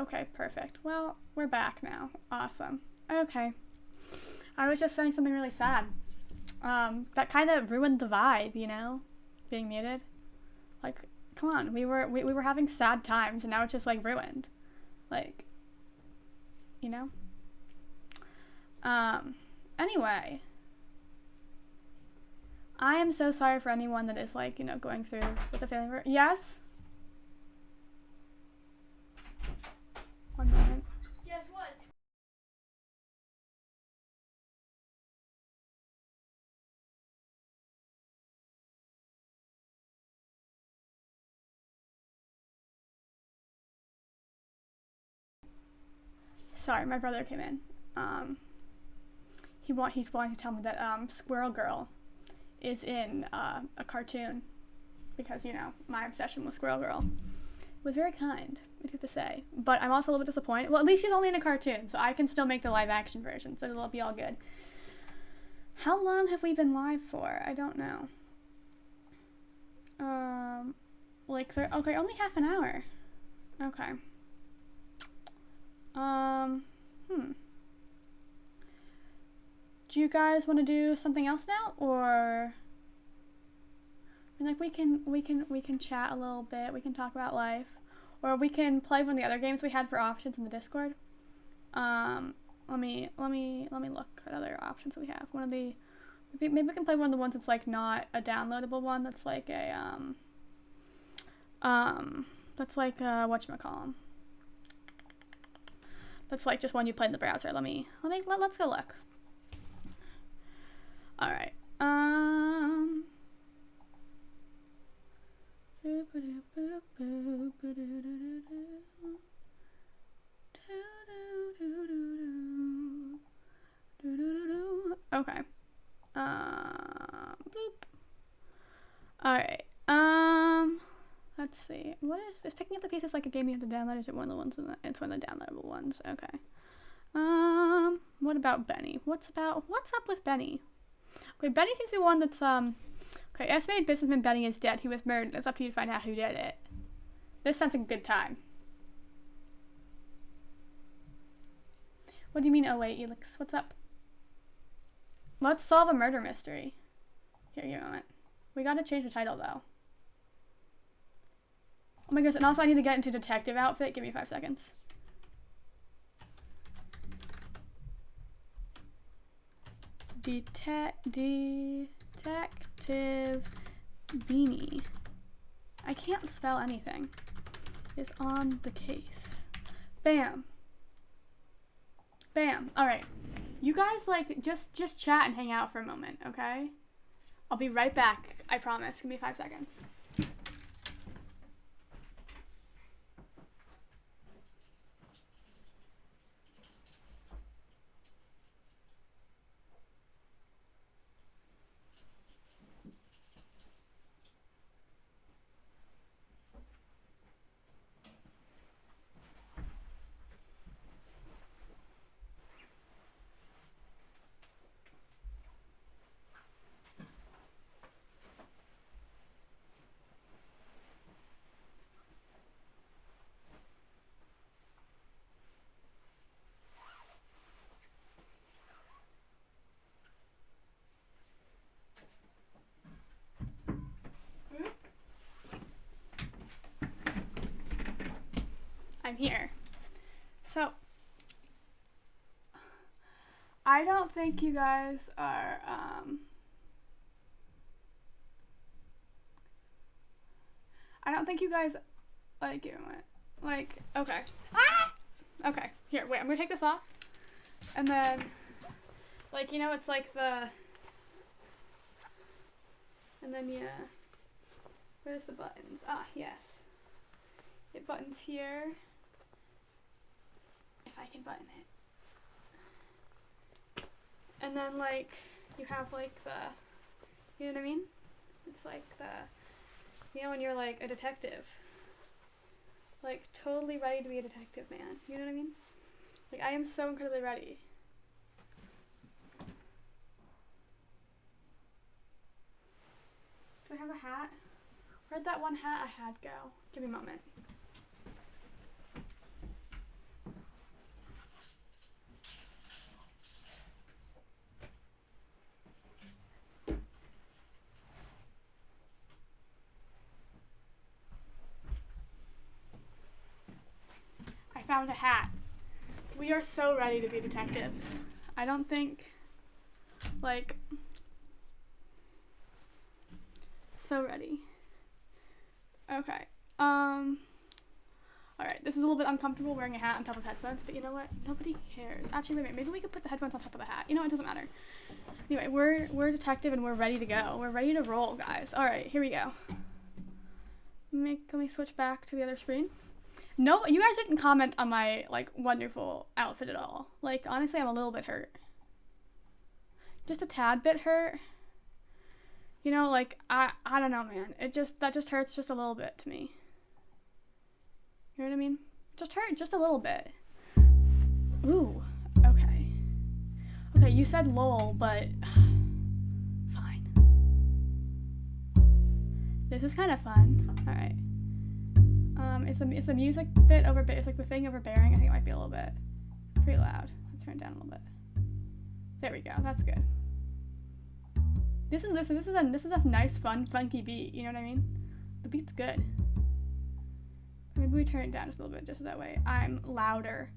Okay, perfect. Well, we're back now. Awesome. Okay. I was just saying something really sad. That kind of ruined the vibe, you know? Being muted. Like, come on, we were having sad times and now it's just like ruined. Like, you know? Anyway. I am so sorry for anyone that is like, you know, going through with a family. Yes? One moment. Guess what? Sorry, my brother came in. He's wanting to tell me that Squirrel Girl is in a cartoon because, you know, my obsession with Squirrel Girl. It was very kind, I have to say. But I'm also a little bit disappointed. Well, at least she's only in a cartoon, so I can still make the live action version, so it'll be all good. How long have we been live for? I don't know. Okay, only half an hour. Okay. Do you guys want to do something else now, or I mean, like we can chat a little bit. We can talk about life, or we can play one of the other games we had for options in the Discord. Let me look at other options that we have. Maybe we can play one of the ones that's like not a downloadable one. That's like a that's like whatchamacallem. That's like just one you play in the browser. Let's go look. All right. Okay. Bloop. All right. Let's see. What is picking up the pieces like a game you have to download? Is it one of the ones it's one of the downloadable ones? Okay. What about Benny? What's up with Benny? Okay, Benny seems to be one that's okay, estimated businessman Benny is dead. He was murdered. It's up to you to find out who did it. This sounds like a good time. What do you mean, oh wait, Elix? What's up? Let's solve a murder mystery. Here, give me a moment. We gotta change the title though. Oh my goodness, and also I need to get into detective outfit. Give me 5 seconds. Detective Beanie. I can't spell anything. Is on the case. Bam. Bam. Alright. You guys like just chat and hang out for a moment, okay? I'll be right back. I promise. Give me 5 seconds. I'm here. So, I don't think you guys are, I don't think you guys, like, give me a minute. Like, okay. Ah! Okay, here, wait, I'm gonna take this off. And then, like, you know, it's like the, and then, yeah. Where's the buttons? Ah, yes. It buttons here. If I can button it. And then, like, you have, like, the, you know what I mean? It's like the, you know when you're, like, a detective. Like, totally ready to be a detective, man. You know what I mean? Like, I am so incredibly ready. Do I have a hat? Where'd that one hat I had go? Give me a moment. found a hat. We are so ready to be detective. I don't think, like, so ready. Okay. Alright, this is a little bit uncomfortable wearing a hat on top of headphones, but you know what? Nobody cares. Actually, wait, maybe we could put the headphones on top of the hat. You know, it doesn't matter. Anyway, we're detective and we're ready to go. We're ready to roll, guys. Alright, here we go. Let me switch back to the other screen. No, you guys didn't comment on my, like, wonderful outfit at all. Like, honestly, I'm a little bit hurt. Just a tad bit hurt. You know, like, I don't know, man. That just hurts just a little bit to me. You know what I mean? Just hurt just a little bit. Ooh, okay. Okay, you said lol, but fine. This is kind of fun. All right. It's the music bit it's like the thing overbearing. I think it might be a little bit pretty loud. Let's turn it down a little bit. There we go. That's good. This is a nice, fun, funky beat. You know what I mean? The beat's good. Maybe we turn it down just a little bit, just so that way I'm louder.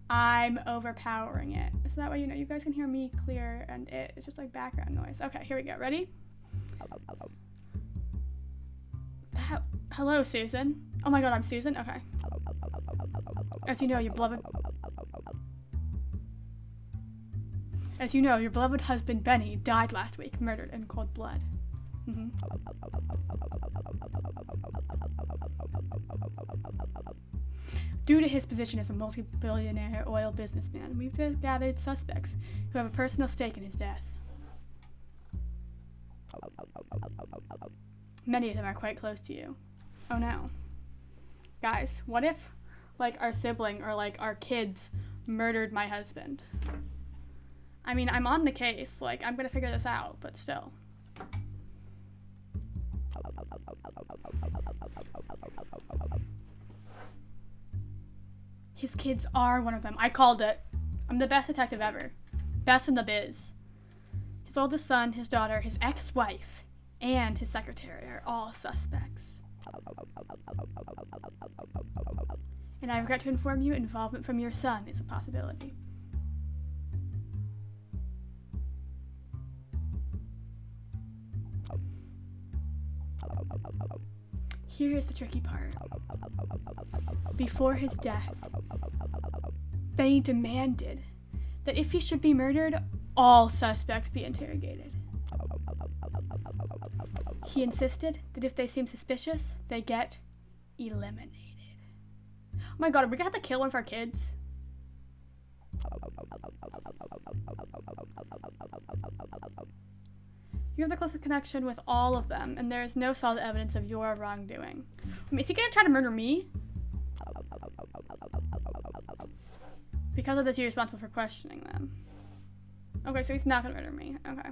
I'm overpowering it. So that way, you know, you guys can hear me clear and it's just like background noise. Okay, here we go. Ready? Hello, Susan. Oh my god, I'm Susan? Okay. As you know, your beloved husband, Benny, died last week, murdered in cold blood. Due to his position as a multi-billionaire oil businessman, we've gathered suspects who have a personal stake in his death. Many of them are quite close to you. Oh no. Guys, what if, like, our sibling or, like, our kids murdered my husband? I mean, I'm on the case. Like, I'm gonna figure this out, but still. His kids are one of them. I called it. I'm the best detective ever. Best in the biz. His oldest son, his daughter, his ex-wife, and his secretary are all suspects. And I regret to inform you, involvement from your son is a possibility. Here is the tricky part. Before his death, Benny demanded that if he should be murdered, all suspects be interrogated. He insisted that if they seem suspicious, they get eliminated. Oh my god, are we gonna have to kill one of our kids? You have the closest connection with all of them, and there is no solid evidence of your wrongdoing. I mean, is he gonna try to murder me? Because of this, you're responsible for questioning them. Okay, so he's not gonna murder me. Okay.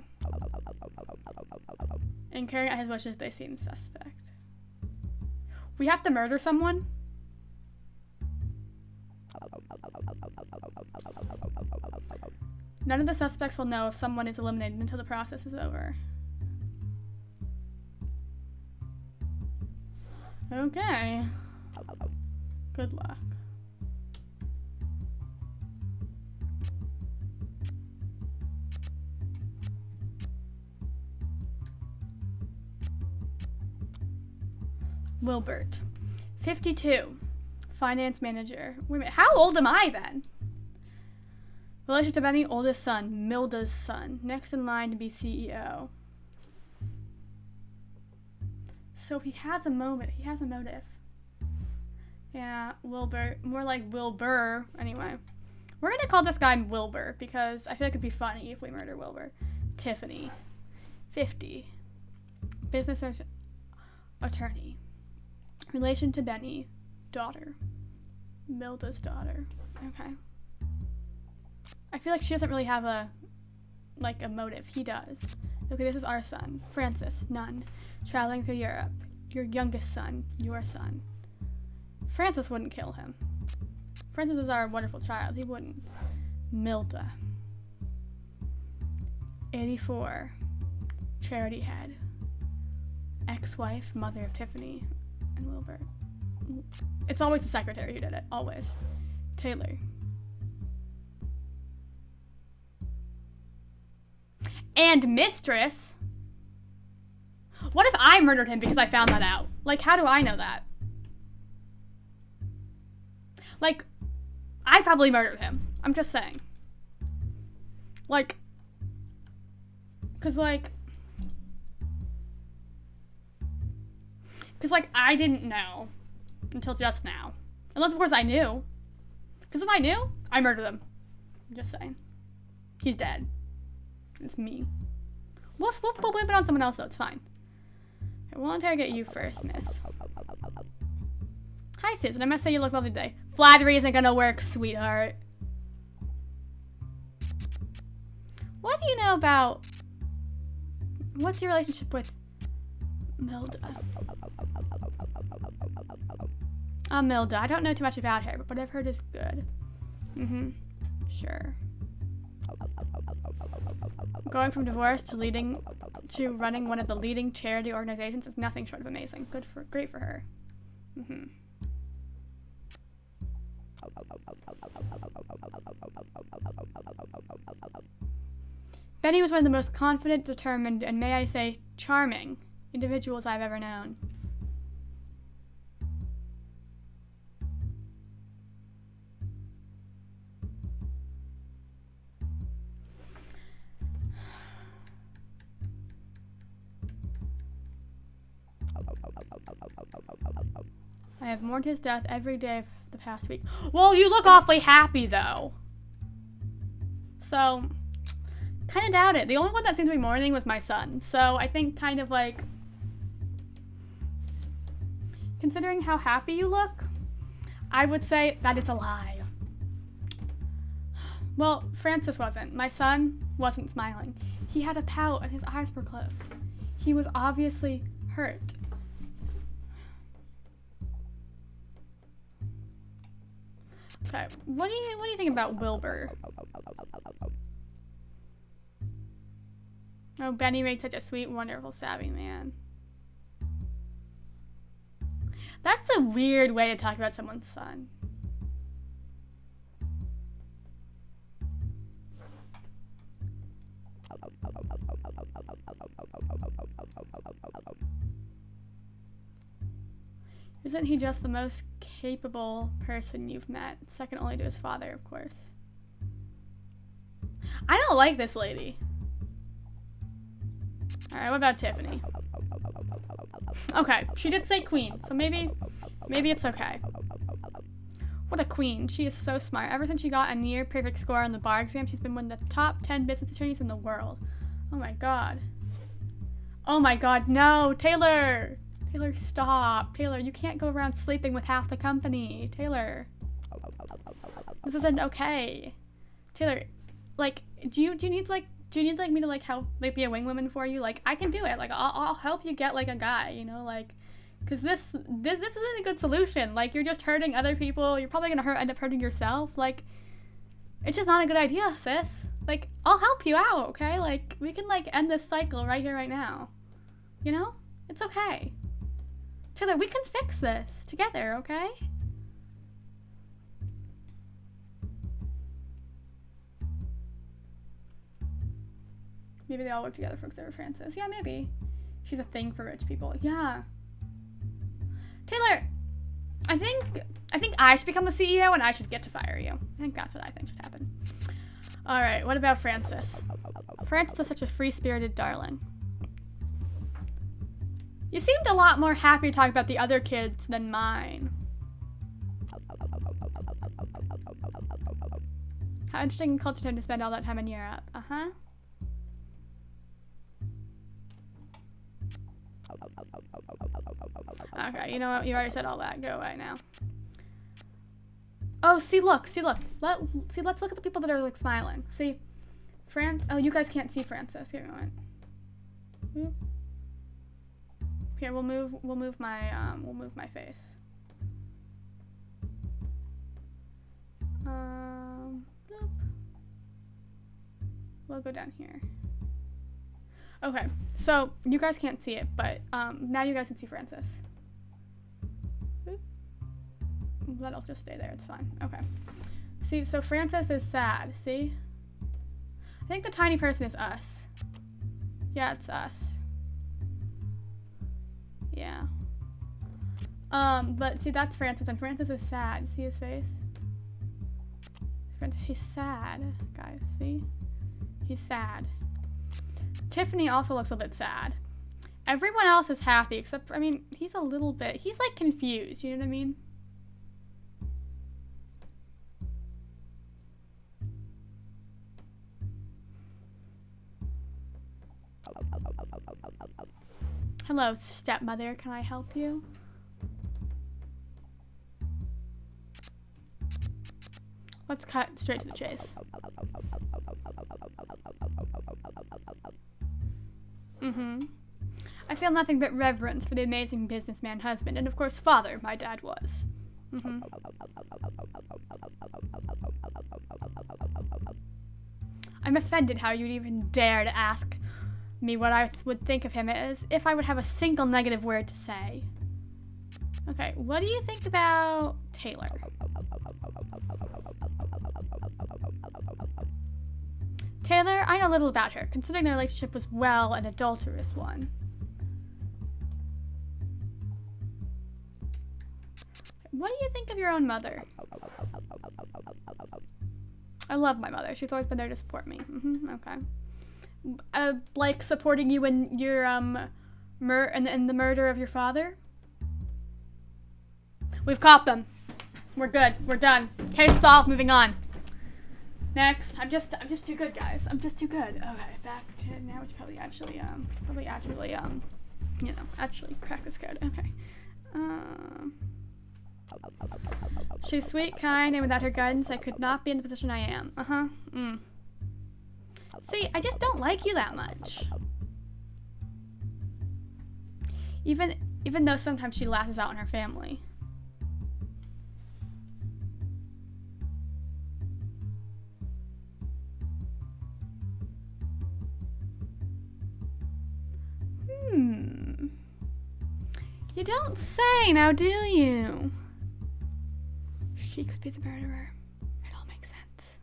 And carrying out his wishes, they seem suspect. We have to murder someone? None of the suspects will know if someone is eliminated until the process is over. Okay. Good luck. Wilbert, 52, finance manager. Wait a minute, how old am I then? Relation to Benny's oldest son, Milda's son, next in line to be CEO. So he has a motive. Yeah, Wilbur, more like Wilbur. Anyway, we're gonna call this guy Wilbur because I feel like it'd be funny if we murder Wilbur. Tiffany, 50, business attorney. Relation to Benny, daughter, Milda's daughter. Okay. I feel like she doesn't really have a motive. He does. Okay, this is our son, Francis, none, traveling through Europe. Your youngest son, your son. Francis wouldn't kill him. Francis is our wonderful child. He wouldn't. Milda, 84, charity head, ex-wife, mother of Tiffany and Wilbur. It's always the secretary who did it, always. Taylor. And mistress? What if I murdered him because I found that out? Like, how do I know that? Like, I probably murdered him. I'm just saying. Like, cause like, I didn't know until just now. Unless, of course, I knew. Because if I knew, I murdered him. I'm just saying. He's dead. It's me. We'll blame it on someone else, though. It's fine. I will interrogate you first, miss. Hi, sis. And I must say you look lovely today. Flattery isn't gonna work, sweetheart. What do you know about... What's your relationship with Milda? Milda. I don't know too much about her, but what I've heard is good. Mm-hmm. Sure. Going from divorce to running one of the leading charity organizations is nothing short of amazing. Great for her. Mm-hmm. Benny was one of the most confident, determined, and may I say, charming individuals I've ever known. I have mourned his death every day of the past week. Well, you look awfully happy, though. So, kind of doubt it. The only one that seemed to be mourning was my son. So, I think kind of like, considering how happy you look, I would say that it's a lie. Well, Francis wasn't. My son wasn't smiling. He had a pout and his eyes were closed. He was obviously hurt. Okay, what do you think about Wilbur? Oh, Benny made such a sweet, wonderful, savvy man. That's a weird way to talk about someone's son. Isn't he just the most capable person you've met? Second only to his father, of course. I don't like this lady. Alright, what about Tiffany? Okay, she did say queen, so maybe it's okay. What a queen. She is so smart. Ever since she got a near perfect score on the bar exam, she's been one of the top 10 business attorneys in the world. Oh my god. Oh my god, no! Taylor! Taylor, stop. Taylor, you can't go around sleeping with half the company. Taylor. This isn't okay. Taylor, like, do you need me to like help like be a wing woman for you? Like, I can do it. Like, I'll help you get like a guy, you know, like, cause this isn't a good solution. Like, you're just hurting other people. You're probably gonna end up hurting yourself. Like, it's just not a good idea, sis. Like, I'll help you out, okay? Like, we can like end this cycle right here, right now. You know? It's okay. Taylor, we can fix this together, okay? Maybe they all work together for Xavier Francis. Yeah, maybe. She's a thing for rich people. Yeah. Taylor, I think I should become the CEO and I should get to fire you. I think that's what I think should happen. All right, what about Francis? Francis is such a free-spirited darling. You seemed a lot more happy to talk about the other kids than mine. How interesting and culture to spend all that time in Europe. Uh-huh. Okay, you know what? You already said all that. Go away now. Oh, see, look. Let's look at the people that are, like, smiling. See? Oh, you guys can't see Francis. Here, we went. Here, we'll move my face. Nope. We'll go down here. Okay, so you guys can't see it, but now you guys can see Francis. Boop. that'll just stay there. It's fine. Okay. See, so Francis is sad. See? I think the tiny person is us. Yeah, it's us. Yeah. But see, that's Francis, and Francis is sad. See his face? Francis, he's sad, guys. See? He's sad. Tiffany also looks a bit sad. Everyone else is happy, except, I mean, he's a little bit, he's like confused, you know what I mean? Hello, stepmother, can I help you? Let's cut straight to the chase. I feel nothing but reverence for the amazing businessman husband, and of course father my dad was. I'm offended how you'd even dare to ask me what I would think of him, as if I would have a single negative word to say. Okay, what do you think about Taylor? Taylor, I know little about her, considering their relationship was, well, an adulterous one. What do you think of your own mother? I love my mother. She's always been there to support me. Okay. Like supporting you in your, in the murder of your father? We've caught them. We're good. We're done. Case solved. Moving on. Next. I'm just too good, guys. I'm just too good. Okay, back to now. It's probably actually actually crack this code. Okay. She's sweet, kind, and without her guidance, I could not be in the position I am. See, I just don't like you that much. Even though sometimes she lashes out on her family. You don't say, now do you? She could be the murderer. It all makes sense.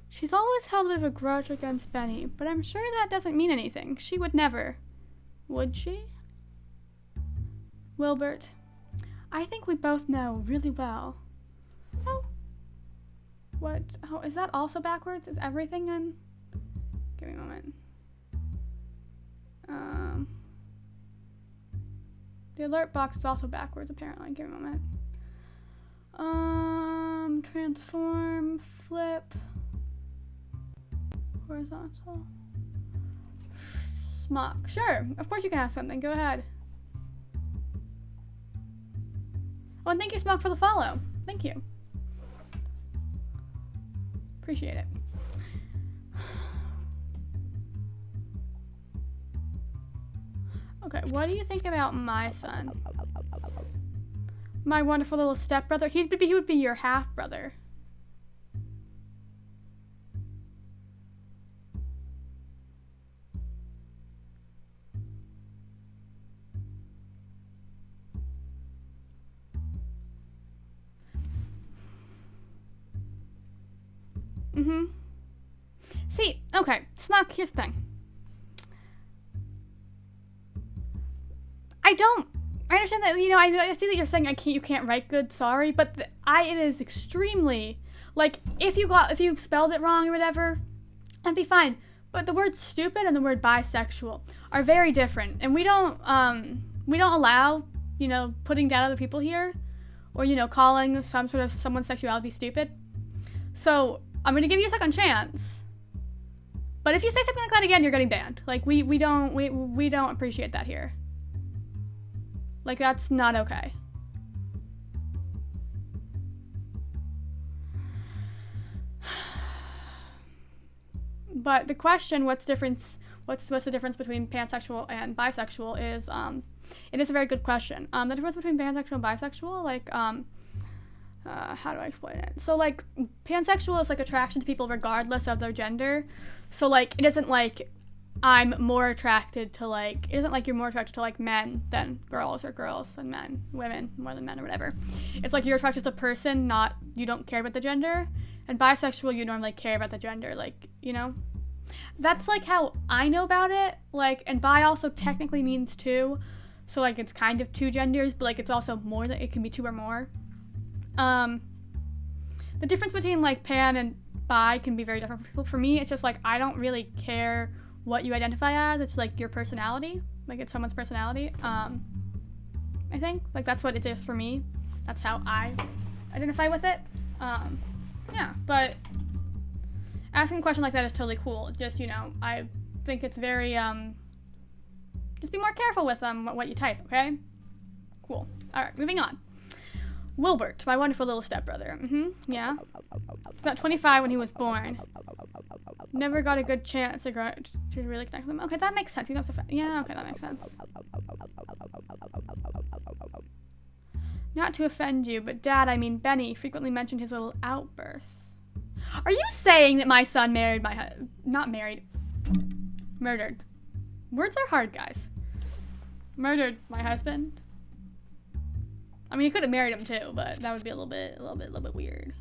She's always held a bit of a grudge against Benny, but I'm sure that doesn't mean anything. She would never. Would she? Wilbert, I think we both know really well. Oh. What? Oh, is that also backwards? Is everything in? Give me a moment. The alert box is also backwards, apparently. Give me a moment. Transform, flip, horizontal. Smock. Sure, of course you can ask something. Go ahead. Oh, and thank you, Smock, for the follow. Thank you. Appreciate it. Okay, what do you think about my son? My wonderful little stepbrother? He would be your half-brother. See, okay, Smock, here's the thing. I understand that, you know, I see that you're saying you can't write good, sorry, but it is extremely, like, if you spelled it wrong or whatever, that'd be fine. But the word stupid and the word bisexual are very different, and we don't allow, you know, putting down other people here, or, you know, calling someone's sexuality stupid. So, I'm gonna give you a second chance. But if you say something like that again, you're getting banned. Like, we don't appreciate that here. Like, that's not okay. But the question, what's the difference between pansexual and bisexual is, it is a very good question. The difference between pansexual and bisexual, like, how do I explain it? So, like, pansexual is, like, attraction to people regardless of their gender. So, like, it isn't, like, I'm more attracted to, like, it isn't like you're more attracted to, like, men than girls, or girls than men, women more than men, or whatever. It's like you're attracted to the person, not, you don't care about the gender. And bisexual, you normally care about the gender, like, you know? That's, like, how I know about it. Like, and bi also technically means two. So, like, it's kind of two genders, but, like, it's also more than, it can be two or more. The difference between, like, pan and bi can be very different for people. For me, it's just, like, I don't really care what you identify as. It's, like, your personality. Like, it's someone's personality. I think. Like, that's what it is for me. That's how I identify with it. Yeah, but asking a question like that is totally cool. Just, you know, I think it's very, just be more careful with what you type, okay? Cool. Alright, moving on. Wilbert, my wonderful little stepbrother. Yeah. About 25 when he was born. Never got a good chance to really connect with him. Okay, that makes sense. He's not so yeah, okay, that makes sense. Not to offend you, but Dad, I mean Benny, frequently mentioned his little outbursts. Are you saying that my son married my not married, murdered. Words are hard, guys. Murdered my husband. I mean, he could have married him too, but that would be a little bit weird.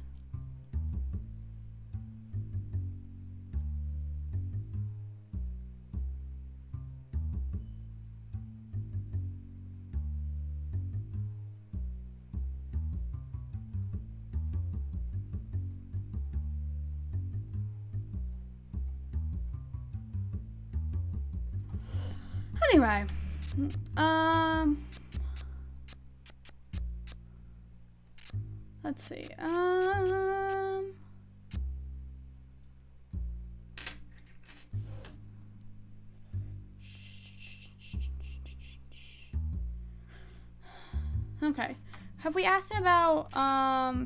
Anyway, let's see, okay. Have we asked him about,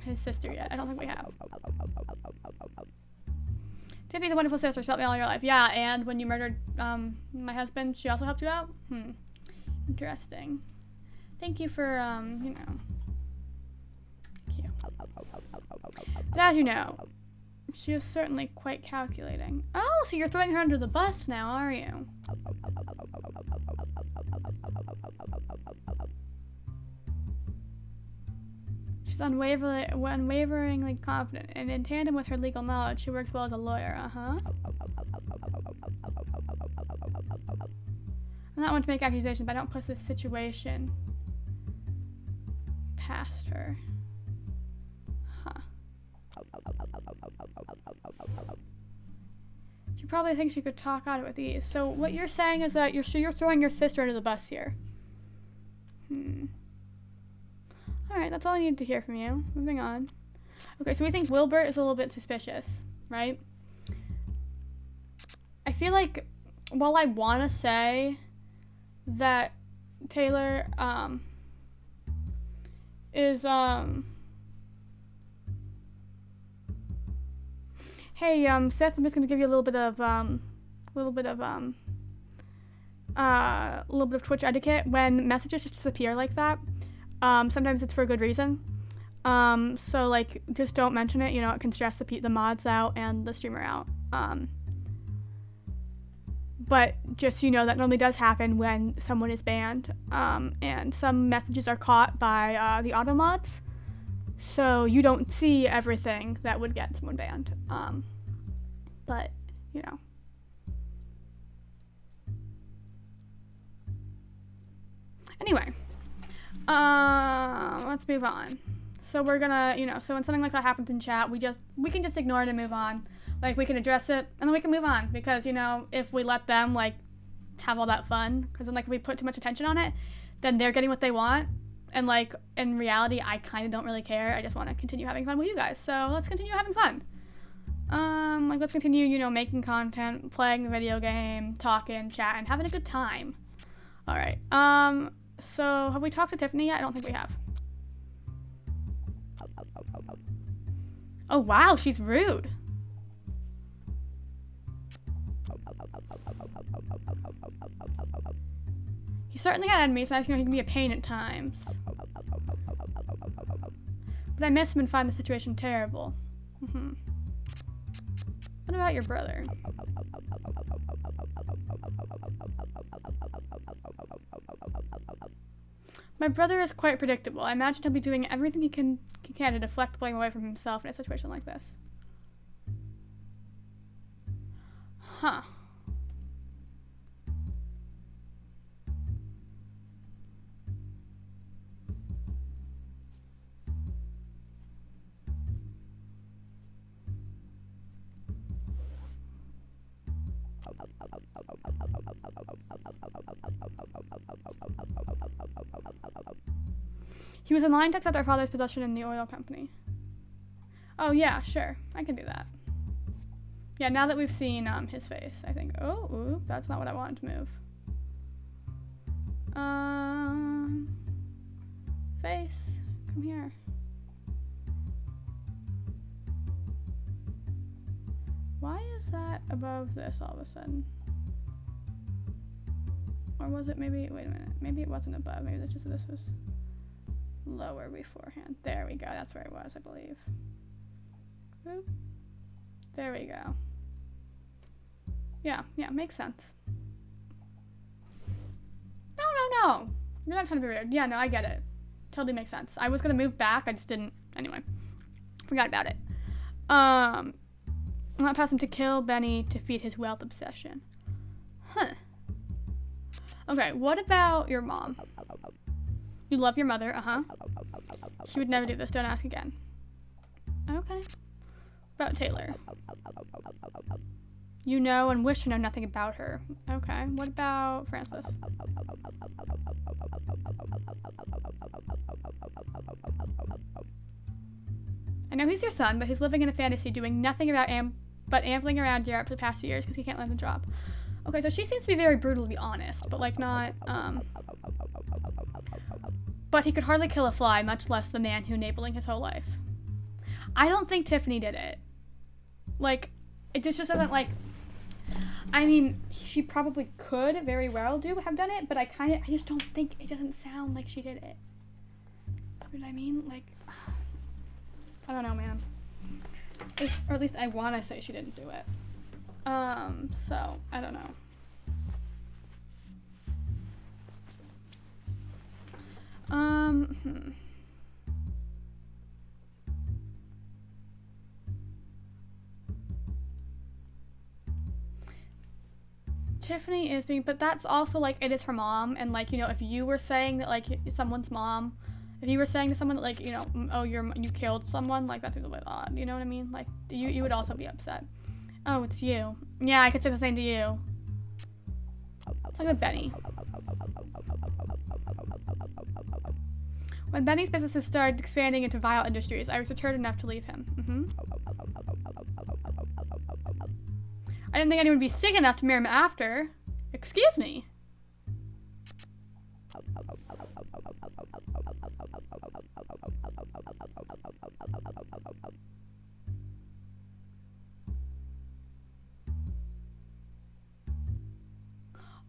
his sister yet? I don't think we have. Tiffany's a wonderful sister. She helped me all your life. Yeah, and when you murdered my husband, she also helped you out? Interesting. Thank you for, you know. Thank you. But as you know, she is certainly quite calculating. Oh, so you're throwing her under the bus now, are you? She's unwaveringly confident, and in tandem with her legal knowledge, she works well as a lawyer, I'm not one to make accusations, but I don't put this situation past her. She probably thinks she could talk out of it with ease. So what you're saying is that you're throwing your sister under the bus here. Alright, that's all I needed to hear from you. Moving on. Okay, so we think Wilbert is a little bit suspicious, right? I feel like, while I want to say that Taylor, is, hey, Seth, I'm just gonna give you a little bit of Twitch etiquette. When messages just disappear like that, sometimes it's for a good reason. So, like, just don't mention it. You know, it can stress the mods out and the streamer out. But just, you know, that normally does happen when someone is banned. And some messages are caught by the auto mods. So you don't see everything that would get someone banned. But, you know. Anyway. Let's move on. So we're gonna, you know, so when something like that happens in chat, we can just ignore it and move on. Like, we can address it, and then we can move on. Because, you know, if we let them, like, have all that fun, because then, like, if we put too much attention on it, then they're getting what they want. And, like, in reality, I kind of don't really care. I just want to continue having fun with you guys. So let's continue having fun. Like, let's continue, you know, making content, playing the video game, talking, chatting, having a good time. Alright, so have we talked to Tiffany yet? I don't think we have. Oh, wow, she's rude. He certainly had enemies, and I think he can be a pain at times. But I miss him and find the situation terrible. What about your brother? My brother is quite predictable. I imagine he'll be doing everything he can to deflect blame away from himself in a situation like this. Huh. He was in line to accept our father's position in the oil company. Oh yeah, sure. I can do that. Yeah, now that we've seen his face, I think. Oh, ooh, that's not what I wanted to move. Face, come here. Why is that above this all of a sudden? Or was it maybe, wait a minute, maybe it wasn't above, maybe this was lower beforehand. There we go, that's where it was, I believe. Boop. There we go. Yeah, makes sense. No. You're not trying to be weird. Yeah, no, I get it. Totally makes sense. I was gonna move back, I just didn't. Anyway, forgot about it. I'm not pass him to kill Benny to feed his wealth obsession. Huh. Okay, what about your mom? You love your mother, She would never do this, don't ask again. Okay. About Taylor. You know and wish to know nothing about her. Okay, what about Francis? I know he's your son, but he's living in a fantasy doing nothing about but ambling around Europe for the past 2 years because he can't land a job. Okay, so she seems to be very brutally honest, but like not, but he could hardly kill a fly, much less the man who enabling his whole life. I don't think Tiffany did it. Like, it just doesn't, like, I mean, she probably could very well have done it, but I just don't think, it doesn't sound like she did it. You know what I mean? Like, I don't know, man. Or at least I want to say she didn't do it. So, I don't know. Tiffany is being, but that's also, like, it is her mom, and, like, you know, if you were saying that, like, someone's mom, if you were saying to someone that, like, you know, oh, you killed someone, like, that's a little bit odd, you know what I mean? Like, you would also be upset. Oh, it's you. Yeah, I could say the same to you. It's like with Benny. When Benny's businesses started expanding into vile industries, I was deterred enough to leave him. I didn't think anyone would be sick enough to marry him after. Excuse me.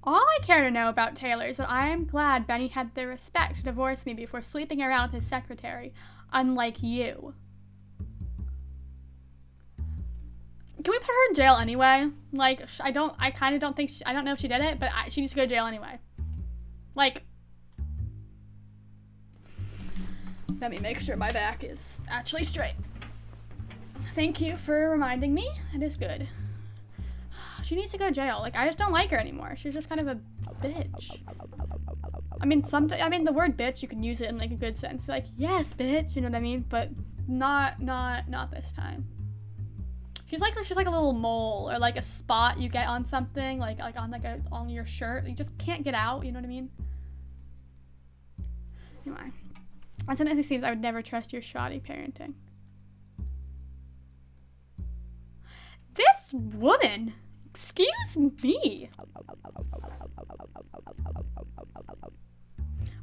All I care to know about Taylor is that I am glad Benny had the respect to divorce me before sleeping around with his secretary, unlike you. Can we put her in jail anyway? Like, I don't know if she did it, but she needs to go to jail anyway. Like, let me make sure my back is actually straight. Thank you for reminding me. That is good. She needs to go to jail. Like, I just don't like her anymore. She's just kind of a bitch. I mean, the word bitch, you can use it in, like, a good sense. Like, yes, bitch, you know what I mean? But not this time. She's like a little mole or like a spot you get on something, like on your shirt. You just can't get out, you know what I mean? Anyway. And sometimes it seems I would never trust your shoddy parenting. This woman! Excuse me!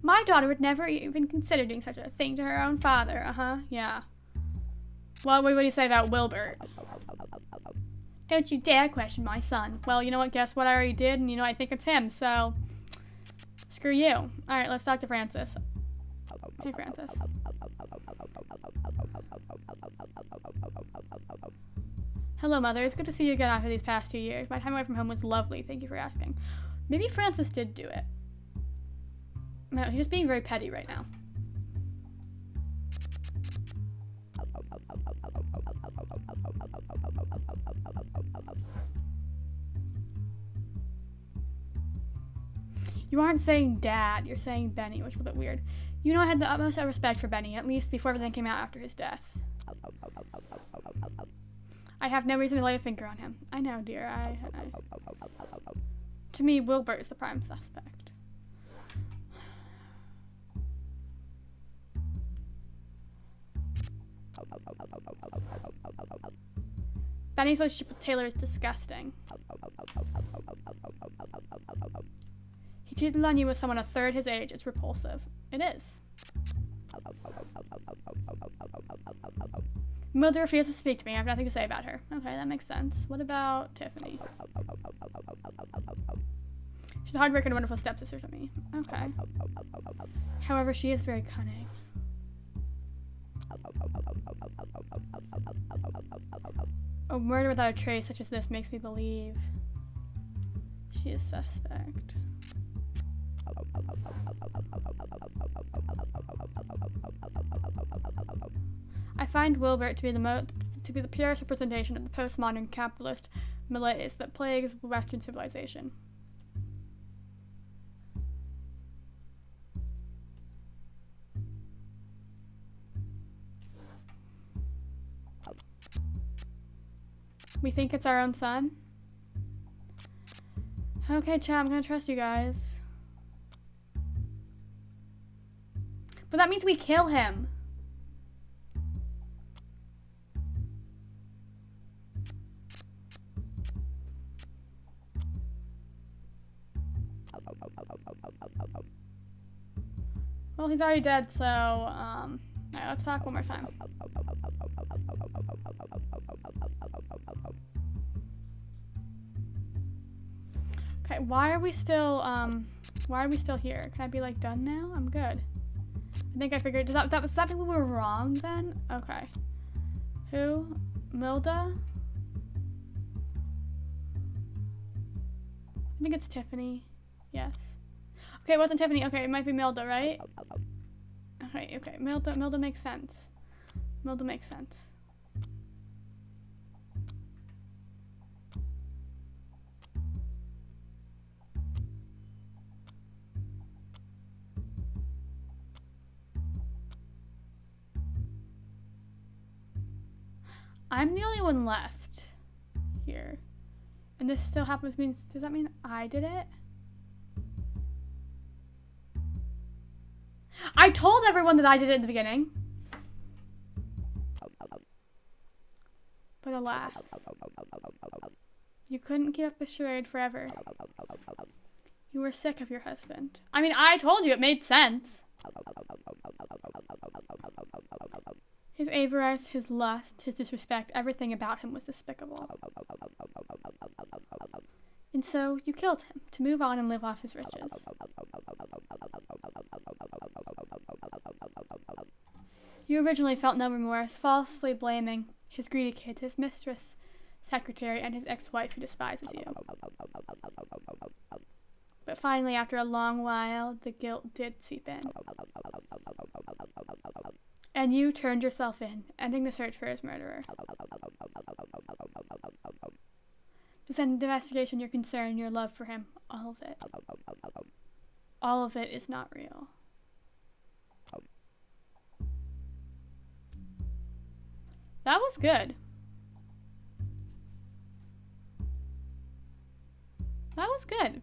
My daughter would never even consider doing such a thing to her own father. Yeah. Well, what do you say about Wilbert? Don't you dare question my son. Well, you know what? Guess what? I already did, and you know, I think it's him, so screw you. Alright, let's talk to Francis. Hey, Francis. Hello, Mother. It's good to see you again after these past 2 years. My time away from home was lovely. Thank you for asking. Maybe Francis did do it. No, he's just being very petty right now. You aren't saying dad, you're saying Benny, which is a bit weird. You know I had the utmost respect for Benny, at least before everything came out after his death. I have no reason to lay a finger on him. I know, dear. To me, Wilbert is the prime suspect. Benny's relationship with Taylor is disgusting. He cheated on you with someone a third his age. It's repulsive. It is. Mildred refuses to speak to me. I have nothing to say about her. Okay, that makes sense. What about Tiffany? She's a hard-working and wonderful stepsister to me. Okay. However, she is very cunning. A murder without a trace such as this makes me believe she is suspect. I find Wilbert to be the purest representation of the postmodern capitalist malaise that plagues Western civilization. We think it's our own son? Okay, chat, I'm gonna trust you guys. But that means we kill him. Well, he's already dead, so, alright, let's talk one more time. Okay, why are we still here? Can I be, like, done now? I'm good. I think I figured, does that mean we were wrong, then? Okay. Who? Milda? I think it's Tiffany. Yes. Okay, it wasn't Tiffany. Okay, it might be Milda, right? Okay, Milda makes sense. Milda makes sense. I'm the only one left here. And this still happens, does that mean I did it? I told everyone that I did it in the beginning. But alas, you couldn't keep up the charade forever. You were sick of your husband. I mean, I told you, it made sense. His avarice, his lust, his disrespect, everything about him was despicable. And so you killed him to move on and live off his riches. You originally felt no remorse, falsely blaming his greedy kids, his mistress, secretary, and his ex-wife who despises you. But finally, after a long while, the guilt did seep in. And you turned yourself in, ending the search for his murderer. This investigation, your concern, your love for him, all of it. All of it is not real. That was good. That was good.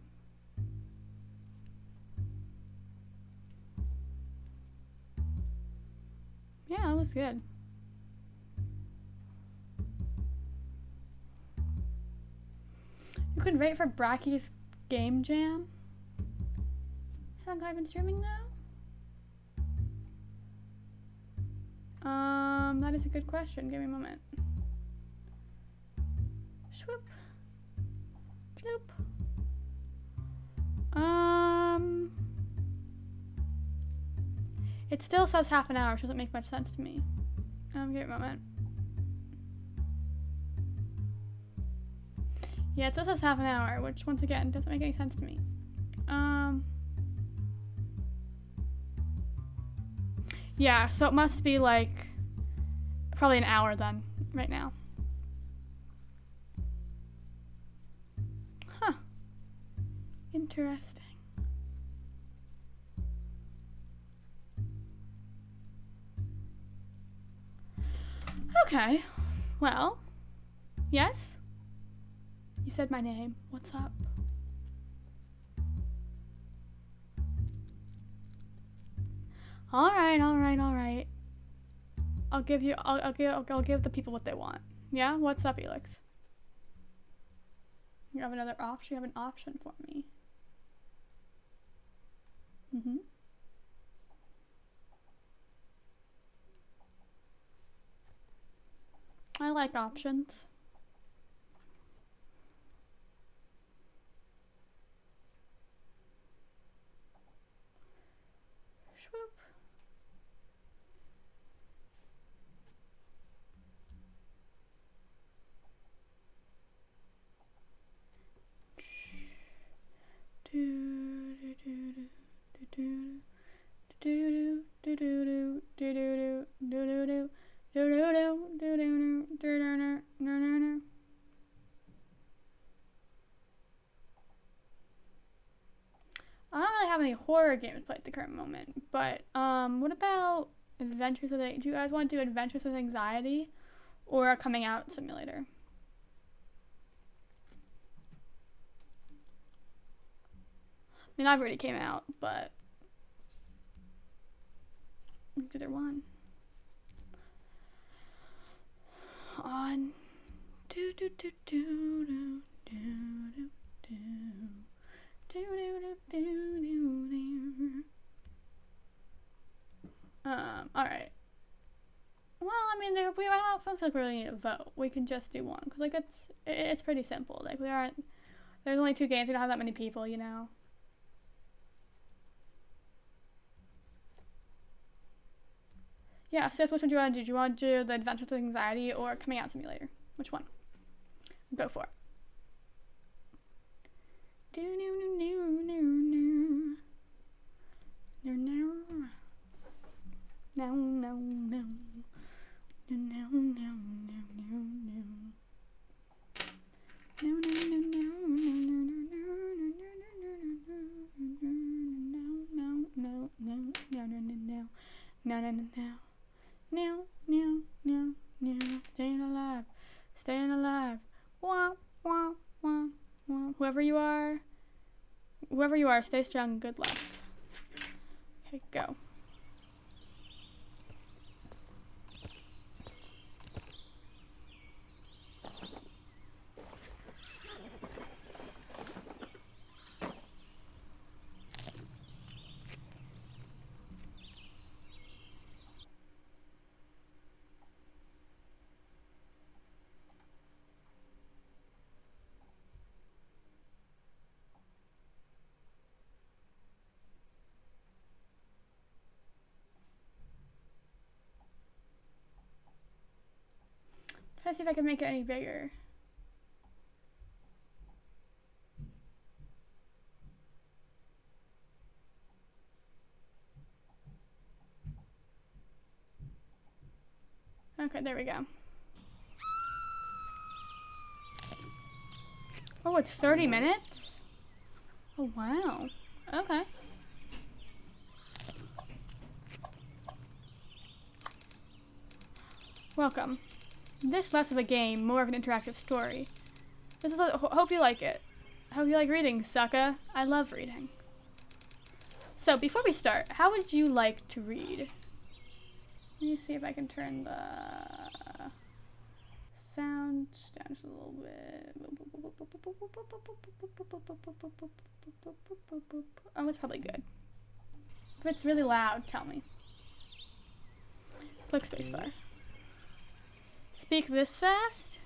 Yeah, that was good. You could rate for Bracky's Game Jam. Haven't I been streaming now? That is a good question. Give me a moment. Swoop. Bloop. It still says half an hour, which doesn't make much sense to me. Give me a moment. Yeah, it still says half an hour, which once again doesn't make any sense to me. Yeah, so it must be like probably an hour then, right now. Huh. Interesting. Okay. Well, yes? You said my name. What's up? Alright. I'll give the people what they want. Yeah? What's up, Elix? You have another option? You have an option for me. Mm-hmm. I like options. Swoop. I don't really have any horror games played at the current moment, but what about Adventures with Do you guys want to do Adventures with Anxiety or a Coming Out Simulator? I mean, I've already came out, but it's either one. On do do do do do do do do do do do do. Alright. Well, I mean, I don't feel like we really need to vote. We can just do one, because, like, it's pretty simple. Like, there's only 2 games, we don't have that many people, you know? Yeah, Seth, which one do you want to do? Do you want to do the Adventures with Anxiety or Coming Out Simulator? Which one? Go for it. Do no no no no no no no no no no no no no no no, staying alive, wah, wah, wah, wah. Whoever you are, stay strong and good luck. Okay, go. Try to see if I can make it any bigger. Okay, there we go. Oh, it's 30 minutes? Oh, wow. Okay. Welcome. This less of a game, more of an interactive story. Hope you like it. Hope you like reading, sucker. I love reading. So, before we start, how would you like to read? Let me see if I can turn the sound down just a little bit. Oh, it's probably good. If it's really loud, tell me. Click spacebar. Speak this fast?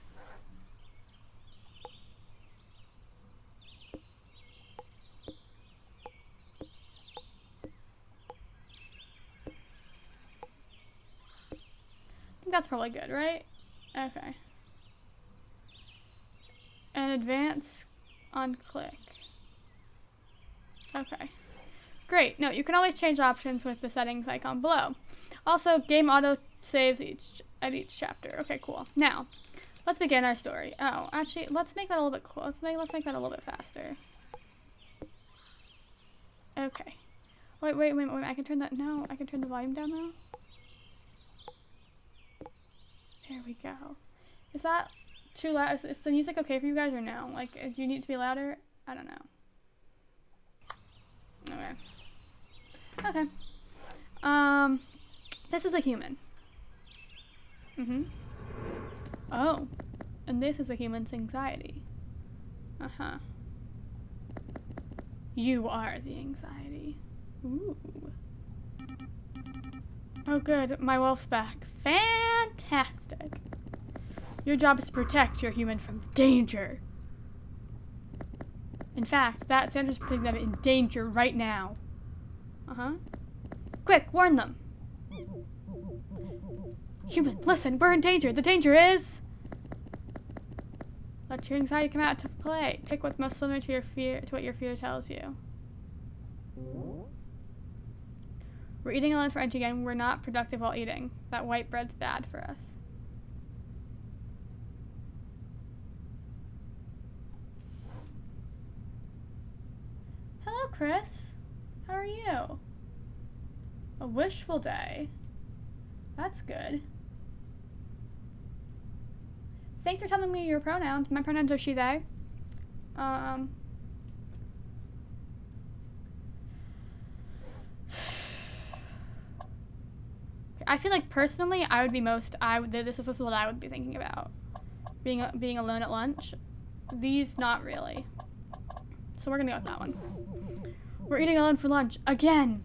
I think that's probably good, right? Okay. And advance on click. Okay. Great. No, you can always change options with the settings icon below. Also, game auto saves at each chapter. Okay, cool. Now, let's begin our story. Oh, actually, let's make that a little bit cool. Let's make that a little bit faster. Okay. Wait. I can turn that. No, I can turn the volume down now. There we go. Is that too loud? Is the music okay for you guys or no? Like, do you need it to be louder? I don't know. Okay. This is a human. Oh. And this is a human's anxiety. Uh-huh. You are the anxiety. Ooh. Oh good, my wolf's back. Fantastic. Your job is to protect your human from danger. In fact, that Sandra's putting them in danger right now. Uh-huh. Quick, warn them. Human, listen, we're in danger. The danger is... Let your anxiety come out to play. Pick what's most similar to your fear, to what your fear tells you. We're eating alone for entry again. We're not productive while eating. That white bread's bad for us. Hello, Chris. How are you? A wishful day. That's good. Thanks for telling me your pronouns. My pronouns are she, they. I feel like personally, I would be this is what I would be thinking about. Being alone at lunch. These, not really. So we're gonna go with that one. We're eating alone for lunch again.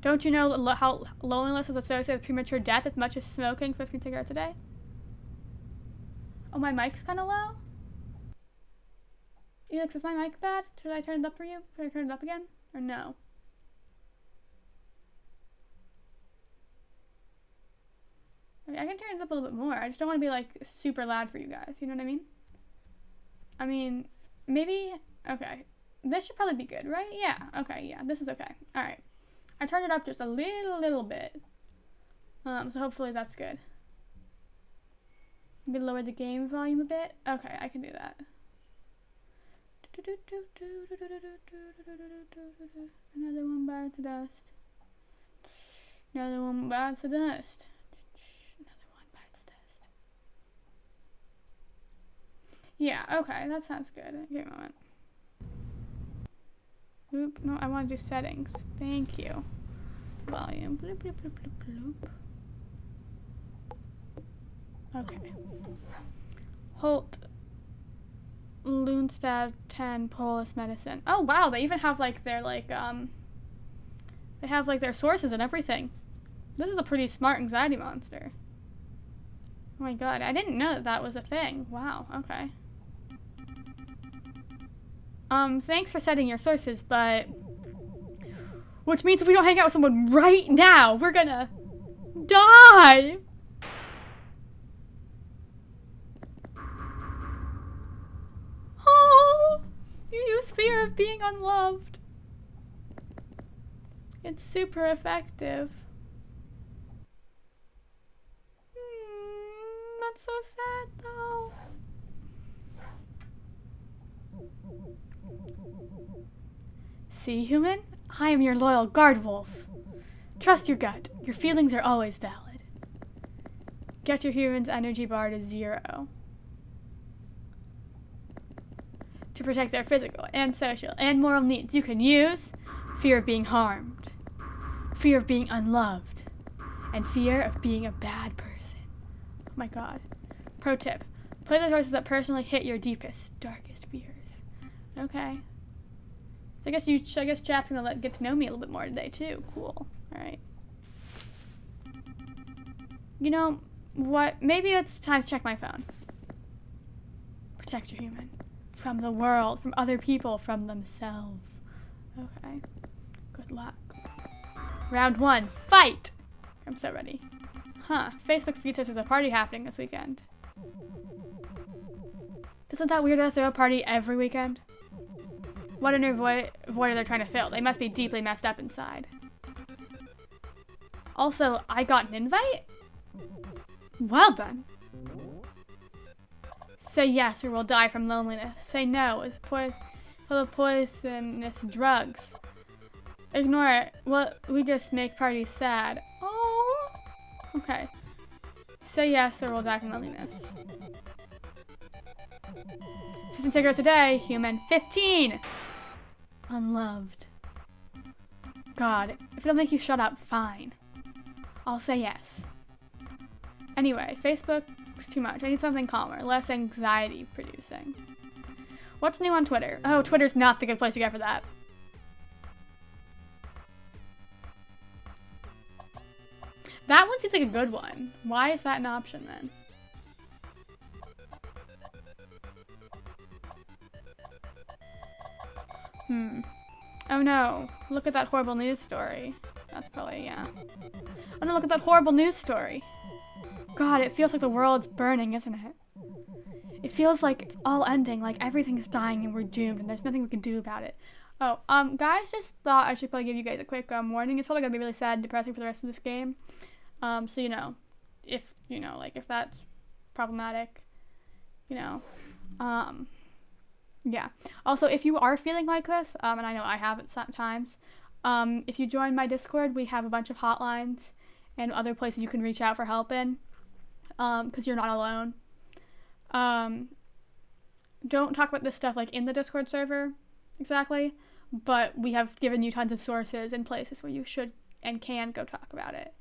Don't you know how loneliness is associated with premature death as much as smoking 15 cigarettes a day? Oh, my mic's kind of low? Felix, is my mic bad? Should I turn it up for you? Should I turn it up again? Or no? Okay, I can turn it up a little bit more. I just don't want to be, like, super loud for you guys. You know what I mean? I mean, maybe... Okay. This should probably be good, right? Yeah. Okay, yeah. This is okay. Alright. I turned it up just a little bit. So hopefully that's good. Maybe lower the game volume a bit. Okay, I can do that. Another one bites the dust. Another one bites the dust. Another one bites the dust. Yeah, okay, that sounds good. Give me a moment. Oop, no, I want to do settings. Thank you. Volume. Bloop, bloop, bloop, bloop, bloop. Okay. Holt. Loonstav 10 Polis medicine. Oh wow, they even have like their they have like their sources and everything. This is a pretty smart anxiety monster. Oh my god, I didn't know that was a thing. Wow, okay. Thanks for setting your sources, but... Which means if we don't hang out with someone right now, we're gonna... die! Oh! You use fear of being unloved. It's super effective. That's so sad, though. See, human? I am your loyal guard wolf. Trust your gut. Your feelings are always valid. Get your human's energy bar to 0. To protect their physical and social and moral needs, you can use fear of being harmed, fear of being unloved, and fear of being a bad person. Oh my god. Pro tip. Play the sources that personally hit your deepest, darkest fears. Okay. So I guess chat's gonna get to know me a little bit more today too. Cool. Alright. You know what? Maybe it's time to check my phone. Protect your human. From the world, from other people, from themselves. Okay. Good luck. Round 1. Fight! I'm so ready. Huh. Facebook feeds us there's a party happening this weekend. Isn't that weird to throw a party every weekend? What inner void are they trying to fill? They must be deeply messed up inside. Also, I got an invite? Well then. Say yes or we'll die from loneliness. Say no, it's full of poisonous drugs. Ignore it. Well, we just make parties sad. Oh. Okay. Say yes or we'll die from loneliness. 15 cigarettes a day, human. 15! Unloved. God, if it'll make you shut up, fine. I'll say yes. Anyway, Facebook's too much. I need something calmer, less anxiety producing. What's new on Twitter? Oh, Twitter's not the good place to go for that. That one seems like a good one. Why is that an option then? Oh no, look at that horrible news story. That's probably, yeah. Oh no, look at that horrible news story. God, it feels like the world's burning, isn't it? It feels like it's all ending, like everything's dying and we're doomed and there's nothing we can do about it. Oh, guys, just thought I should probably give you guys a quick warning. It's probably gonna be really sad and depressing for the rest of this game. So, you know, if that's problematic, you know, yeah. Also, if you are feeling like this, and I know I have it sometimes, if you join my Discord, we have a bunch of hotlines and other places you can reach out for help in, because you're not alone. Don't talk about this stuff, like, in the Discord server, exactly, but we have given you tons of sources and places where you should and can go talk about it.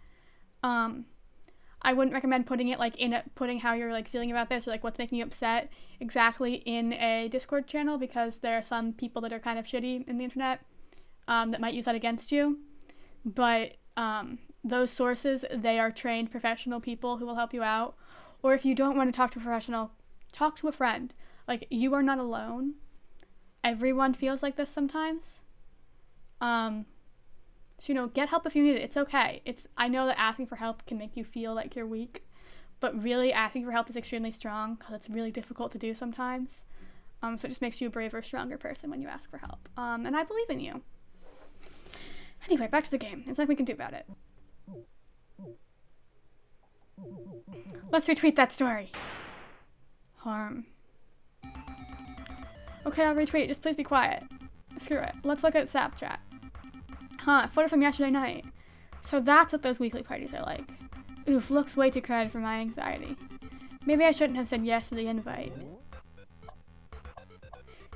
I wouldn't recommend putting it, like, putting how you're, like, feeling about this or, like, what's making you upset exactly in a Discord channel, because there are some people that are kind of shitty in the internet, that might use that against you. But, those sources, they are trained professional people who will help you out. Or if you don't want to talk to a professional, talk to a friend. Like, you are not alone. Everyone feels like this sometimes. So, you know, get help if you need it. It's okay. I know that asking for help can make you feel like you're weak, but really asking for help is extremely strong because it's really difficult to do sometimes. So it just makes you a braver, stronger person when you ask for help. And I believe in you. Anyway, back to the game. There's nothing we can do about it. Let's retweet that story. Harm. Okay, I'll retweet. Just please be quiet. Screw it. Let's look at Snapchat. Huh, photo from yesterday night. So that's what those weekly parties are like. Oof, looks way too crowded for my anxiety. Maybe I shouldn't have said yes to the invite.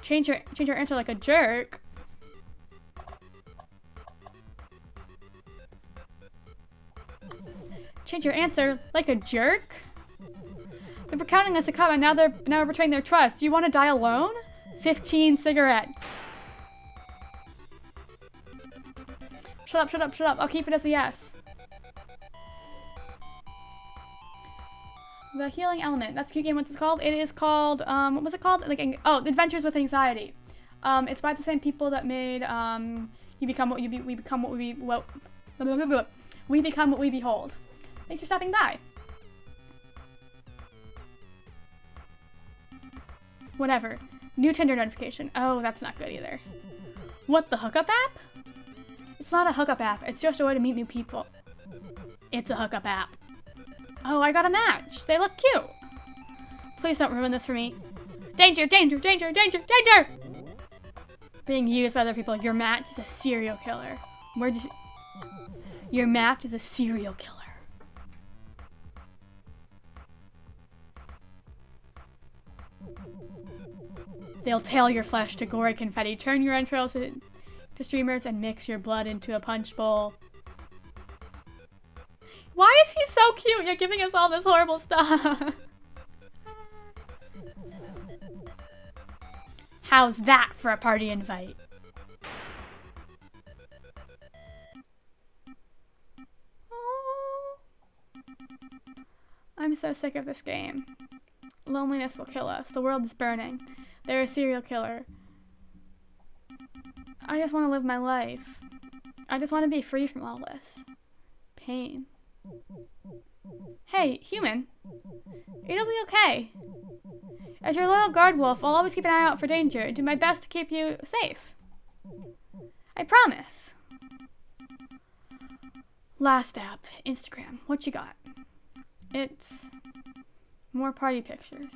Change your answer like a jerk. Change your answer like a jerk? They were counting us to come and now we're betraying their trust. Do you want to die alone? 15 cigarettes. Shut up, shut up, shut up. I'll keep it as a yes. The Healing Element. That's a cute game. What's it called? It is called, what was it called? Like, Adventures with Anxiety. It's by the same people that made, We Become What We Behold. Thanks for stopping by. Whatever. New Tinder notification. Oh, that's not good either. What, the hookup app? It's not a hookup app. It's just a way to meet new people. It's a hookup app. Oh, I got a match. They look cute. Please don't ruin this for me. Danger, danger, danger, danger, danger! Being used by other people. Your match is a serial killer. Your match is a serial killer. They'll tail your flesh to gory confetti, turn your entrails to streamers, and mix your blood into a punch bowl. Why is he so cute? You're giving us all this horrible stuff. How's that for a party invite? Oh. I'm so sick of this game. Loneliness will kill us. The world is burning. They're a serial killer. I just want to live my life. I just want to be free from all this pain. Hey, human. It'll be okay. As your loyal guard wolf, I'll always keep an eye out for danger and do my best to keep you safe. I promise. Last app, Instagram. What you got? It's more party pictures.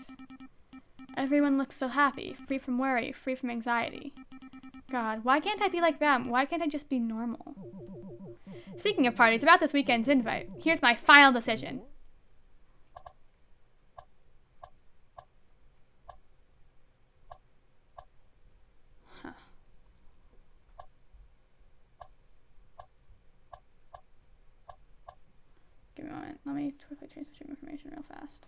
Everyone looks so happy, free from worry, free from anxiety. God, why can't I be like them? Why can't I just be normal? Speaking of parties, about this weekend's invite, here's my final decision. Huh. Give me a moment. Let me quickly change the stream information real fast.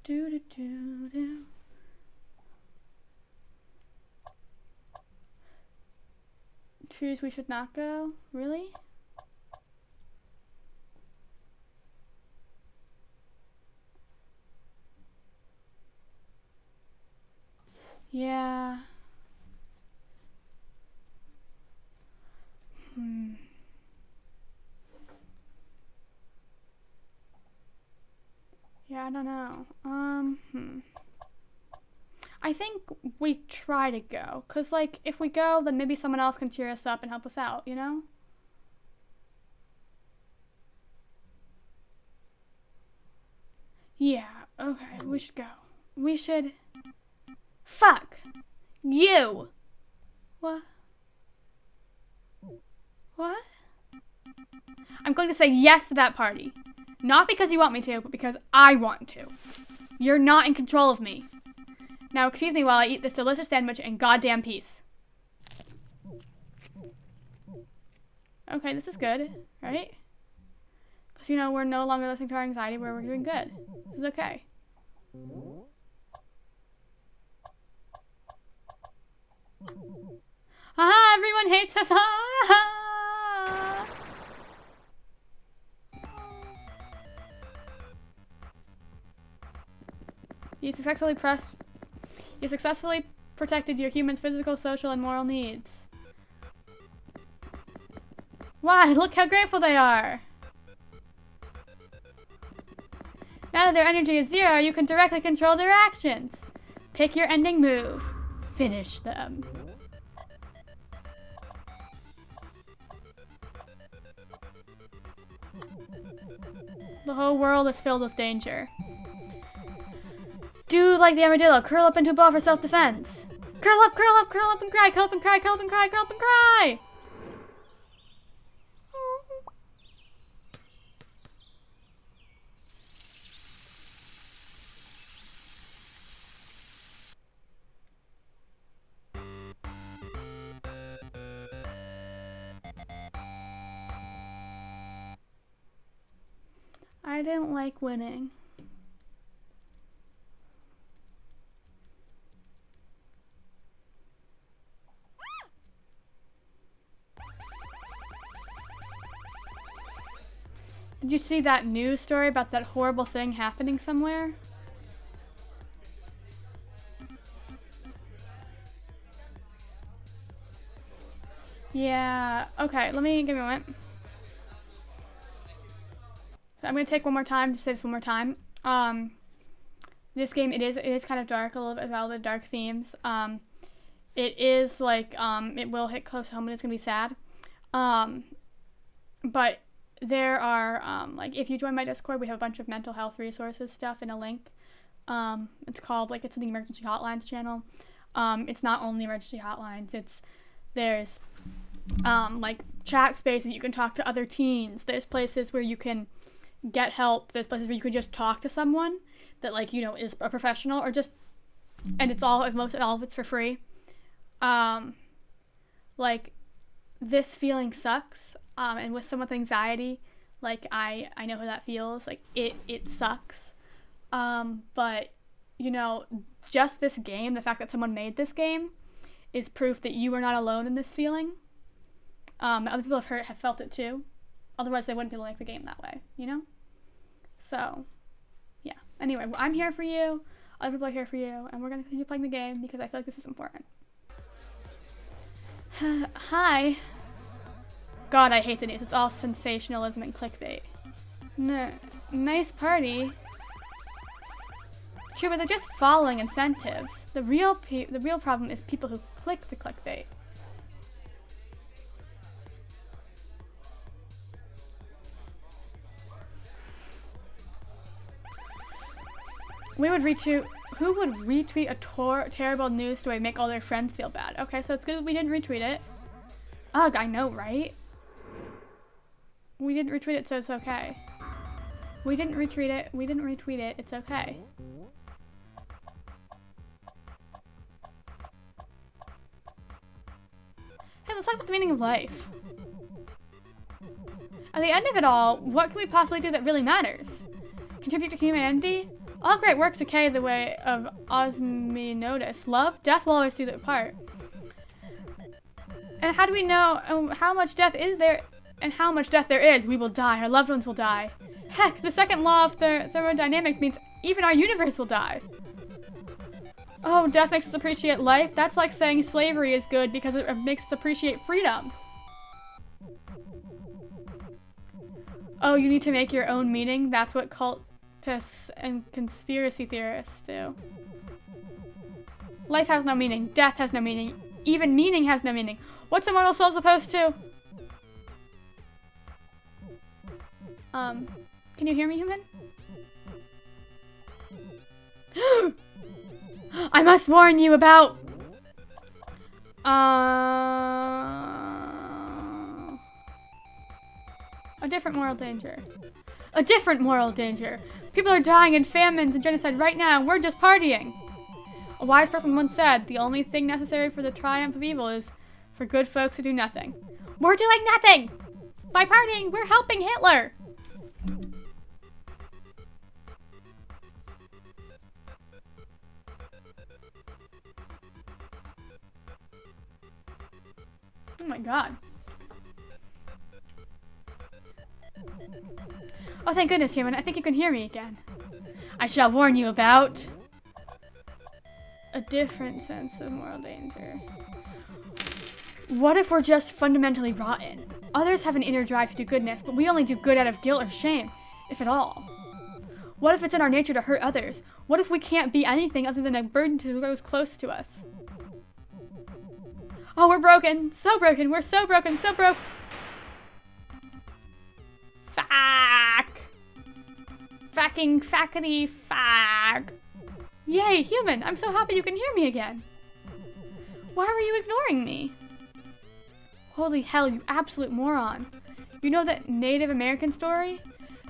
Do. Choose we should not go? Really? Yeah. Yeah, I don't know. I think we try to go. Cause like, if we go, then maybe someone else can cheer us up and help us out, you know? Yeah, okay, we should go. We should... Fuck! You! What? What? I'm going to say yes to that party. Not because you want me to, but because I want to. You're not in control of me. Now excuse me while I eat this delicious sandwich in goddamn peace. Okay, this is good, right? Because, you know, we're no longer listening to our anxiety, we're doing good. This is okay. Ah, everyone hates us. Ah! You successfully protected your human's physical, social, and moral needs. Why? Look how grateful they are! Now that their energy is 0, you can directly control their actions. Pick your ending move. Finish them. The whole world is filled with danger. Do like the armadillo, curl up into a ball for self-defense. Curl up, and cry, curl up and cry, curl up and cry, curl up and cry! I didn't like winning. Did you see that news story about that horrible thing happening somewhere? Yeah, okay, give me a moment. So I'm gonna take one more time to say this one more time. This game, it is kind of dark, a little bit, all the dark themes. It is like, it will hit close home and it's gonna be sad. But there are, like, if you join my Discord, we have a bunch of mental health resources stuff in a link. It's called, like, it's the Emergency Hotlines channel. It's not only emergency hotlines, there's, like, chat spaces you can talk to other teens. There's places where you can get help. There's places where you can just talk to someone that, like, you know, is a professional or just, and it's all of it's for free. Like, this feeling sucks. And with someone with anxiety, like, I know how that feels. Like, it sucks. But, you know, just this game, the fact that someone made this game, is proof that you are not alone in this feeling. Other people have felt it too. Otherwise, they wouldn't be able to make the game that way, you know? So, yeah. Anyway, I'm here for you. Other people are here for you. And we're going to continue playing the game because I feel like this is important. Hi. God, I hate the news. It's all sensationalism and clickbait. Nice party. True, but they're just following incentives. The real problem is people who click the clickbait. Who would retweet a terrible news story and make all their friends feel bad? Okay, so it's good we didn't retweet it. Ugh, I know, right? We didn't retweet it, so it's okay. We didn't retweet it, it's okay. Hey, let's talk about the meaning of life. At the end of it all, what can we possibly do that really matters? Contribute to humanity? All great works decay the way of osmosis. Love? Death will always do their part. And how do we know how much death is there and how much death there is? We will die. Our loved ones will die. Heck, the second law of thermodynamics means even our universe will die. Oh, death makes us appreciate life? That's like saying slavery is good because it makes us appreciate freedom. Oh, you need to make your own meaning? That's what cultists and conspiracy theorists do. Life has no meaning. Death has no meaning. Even meaning has no meaning. What's a mortal soul supposed to? Can you hear me, human? I must warn you about... a different moral danger. A different moral danger. People are dying in famines and genocide right now, and we're just partying. A wise person once said, the only thing necessary for the triumph of evil is for good folks to do nothing. We're doing nothing! By partying, we're helping Hitler! Oh my god. Oh, thank goodness, human. I think you can hear me again. I shall warn you about a different sense of moral danger. What if we're just fundamentally rotten? Others have an inner drive to do goodness, but we only do good out of guilt or shame, if at all. What if it's in our nature to hurt others? What if we can't be anything other than a burden to those close to us? Oh, we're broken. So broken. We're so broken. So broke. Fuck. Fucking fackety fuck. Yay, human. I'm so happy you can hear me again. Why were you ignoring me? Holy hell, you absolute moron. You know that Native American story?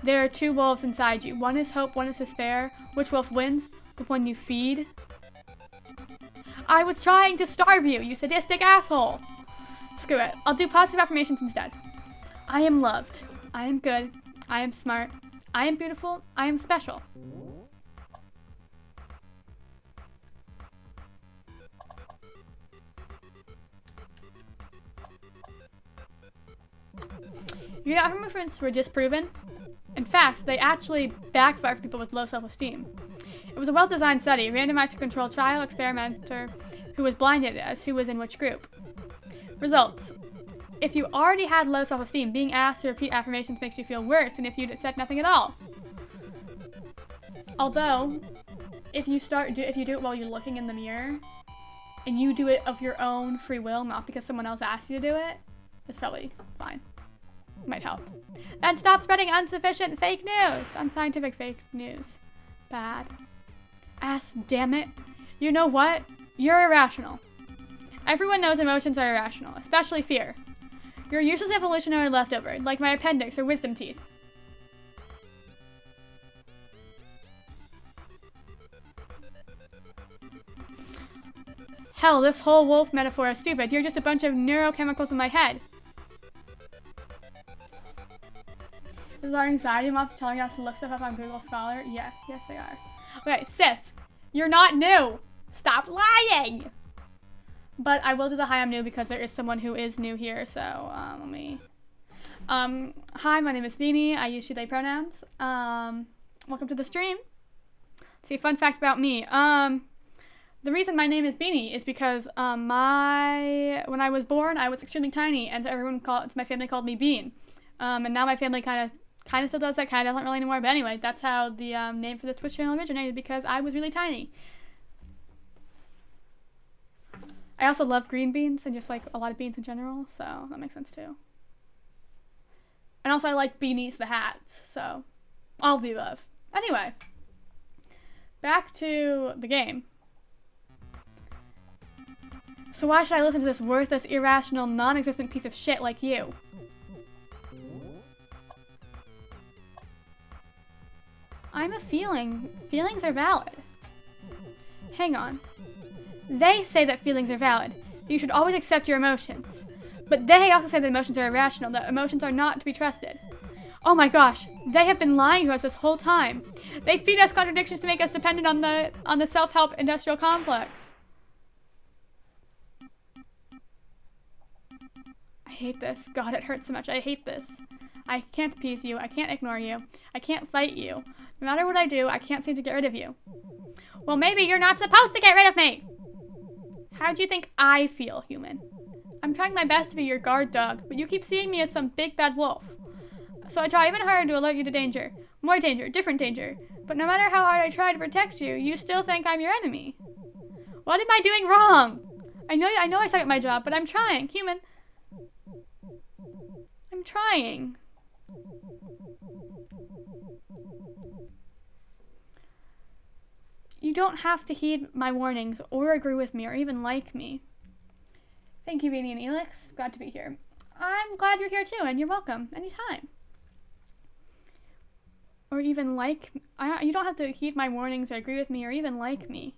There are two wolves inside you. One is hope, one is despair. Which wolf wins? The one you feed? I was trying to starve you, you sadistic asshole. Screw it. I'll do positive affirmations instead. I am loved. I am good. I am smart. I am beautiful. I am special. Your affirmations were disproven. In fact, they actually backfire for people with low self-esteem. It was a well-designed study, randomized to control trial experimenter who was blinded as who was in which group. Results. If you already had low self-esteem, being asked to repeat affirmations makes you feel worse than if you'd said nothing at all. Although, if you do it while you're looking in the mirror, and you do it of your own free will, not because someone else asked you to do it, it's probably fine. Might help. Then stop spreading insufficient fake news. Unscientific fake news. Bad. Ass damn it. You know what? You're irrational. Everyone knows emotions are irrational, especially fear. You're a useless evolutionary leftover, like my appendix or wisdom teeth. Hell, this whole wolf metaphor is stupid. You're just a bunch of neurochemicals in my head. Is our anxiety monster telling us to look stuff up on Google Scholar? Yes, yes they are. Okay, Sith, you're not new. Stop lying. But I will do the hi, I'm new because there is someone who is new here. So let me. Hi, my name is Beanie. I use she/they pronouns. Welcome to the stream. See, fun fact about me. The reason my name is Beanie is because when I was born, I was extremely tiny, and my family called me Bean. And now my family kind of still does that, kind of doesn't really anymore. But anyway, that's how the name for the Twitch channel originated, because I was really tiny. I also love green beans and just like a lot of beans in general, so that makes sense too. And also I like beanies, the hats, so all of the above. Anyway, back to the game. So why should I listen to this worthless, irrational, non-existent piece of shit like you? I'm a feeling. Feelings are valid. Hang on. They say that feelings are valid. That you should always accept your emotions. But they also say that emotions are irrational, that emotions are not to be trusted. Oh my gosh, they have been lying to us this whole time. They feed us contradictions to make us dependent on the self-help industrial complex. I hate this. God, it hurts so much. I hate this. I can't appease you. I can't ignore you. I can't fight you. No matter what I do, I can't seem to get rid of you. Well, maybe you're not supposed to get rid of me! How do you think I feel, human? I'm trying my best to be your guard dog, but you keep seeing me as some big bad wolf. So I try even harder to alert you to danger. More danger, different danger. But no matter how hard I try to protect you, you still think I'm your enemy. What am I doing wrong? I know I suck at my job, but I'm trying, human. I'm trying. You don't have to heed my warnings or agree with me or even like me. Thank you, Beanie and Elix. Glad to be here. I'm glad you're here too, and you're welcome anytime. Or even like me. You don't have to heed my warnings or agree with me or even like me.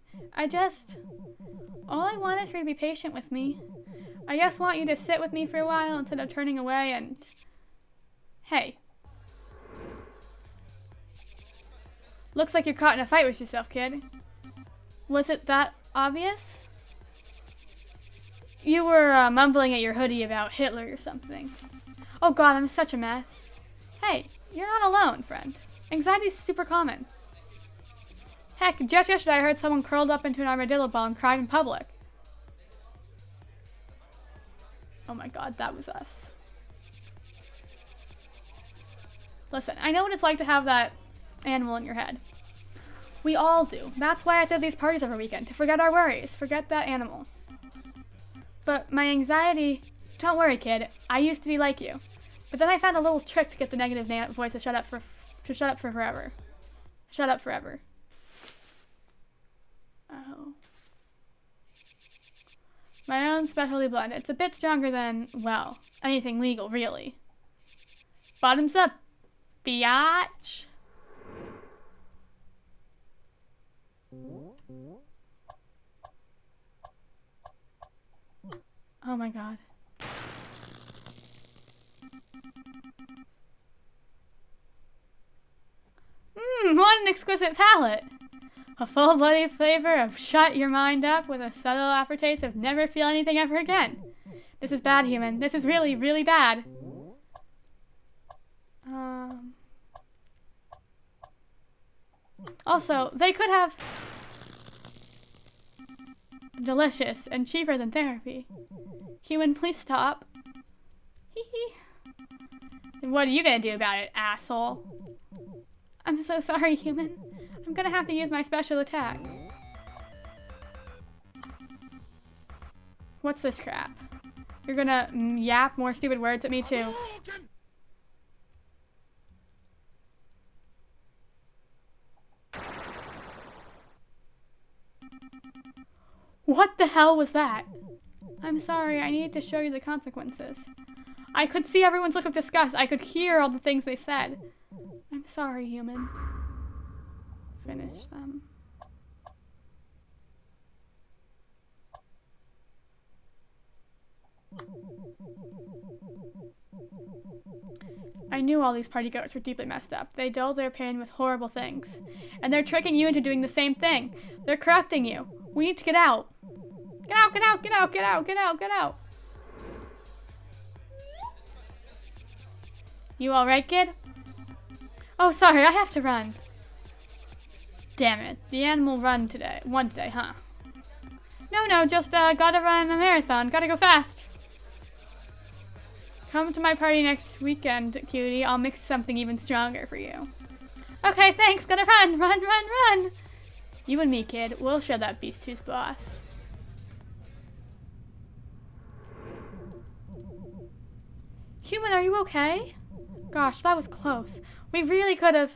All I want is for you to be patient with me. I just want you to sit with me for a while instead of turning away and... Hey. Looks like you're caught in a fight with yourself, kid. Was it that obvious? You were mumbling at your hoodie about Hitler or something. Oh god, I'm such a mess. Hey, you're not alone, friend. Anxiety's super common. Heck, just yesterday I heard someone curled up into an armadillo ball and cried in public. Oh my god, that was us. Listen, I know what it's like to have that animal in your head. We all do. That's why I throw these parties every weekend, to forget our worries, forget that animal. But my anxiety... Don't worry, kid. I used to be like you. But then I found a little trick to get the negative voice to shut up for forever. Shut up forever. Oh. My own specialty blend. It's a bit stronger than, well, anything legal, really. Bottoms up, biatch. Oh my god. What an exquisite palate! A full-blooded flavor of shut your mind up with a subtle aftertaste of never feel anything ever again. This is bad, human. This is really, really bad. Also, they could have... Delicious and cheaper than therapy. Human, please stop. Hee hee. What are you gonna do about it, asshole? I'm so sorry, human. I'm gonna have to use my special attack. What's this crap? You're gonna yap more stupid words at me too. What the hell was that? I'm sorry, I needed to show you the consequences. I could see everyone's look of disgust. I could hear all the things they said. I'm sorry, human. Finish them. I knew all these party goers were deeply messed up. They dulled their pain with horrible things. And they're tricking you into doing the same thing. They're corrupting you. We need to get out. Get out, get out, get out, get out, get out, get out. You alright, kid? Oh, sorry, I have to run. Damn it. The animal run today. One day, huh? No, just gotta run a marathon. Gotta go fast. Come to my party next weekend, cutie. I'll mix something even stronger for you. Okay, thanks. Gotta run. You and me, kid. We'll show that beast who's boss. Human, are you okay? Gosh, that was close. We really could have...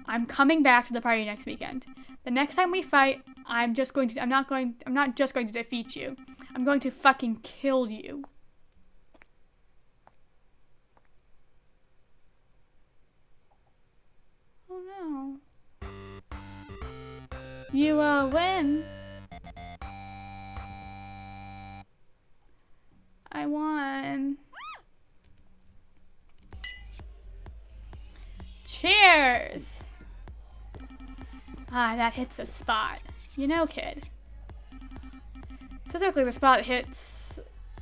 I'm coming back to the party next weekend. The next time we fight, I'm not just going to defeat you. I'm going to fucking kill you. Oh no. You win. I won. Cheers! Ah, that hits the spot. You know, kid. Specifically, the spot hits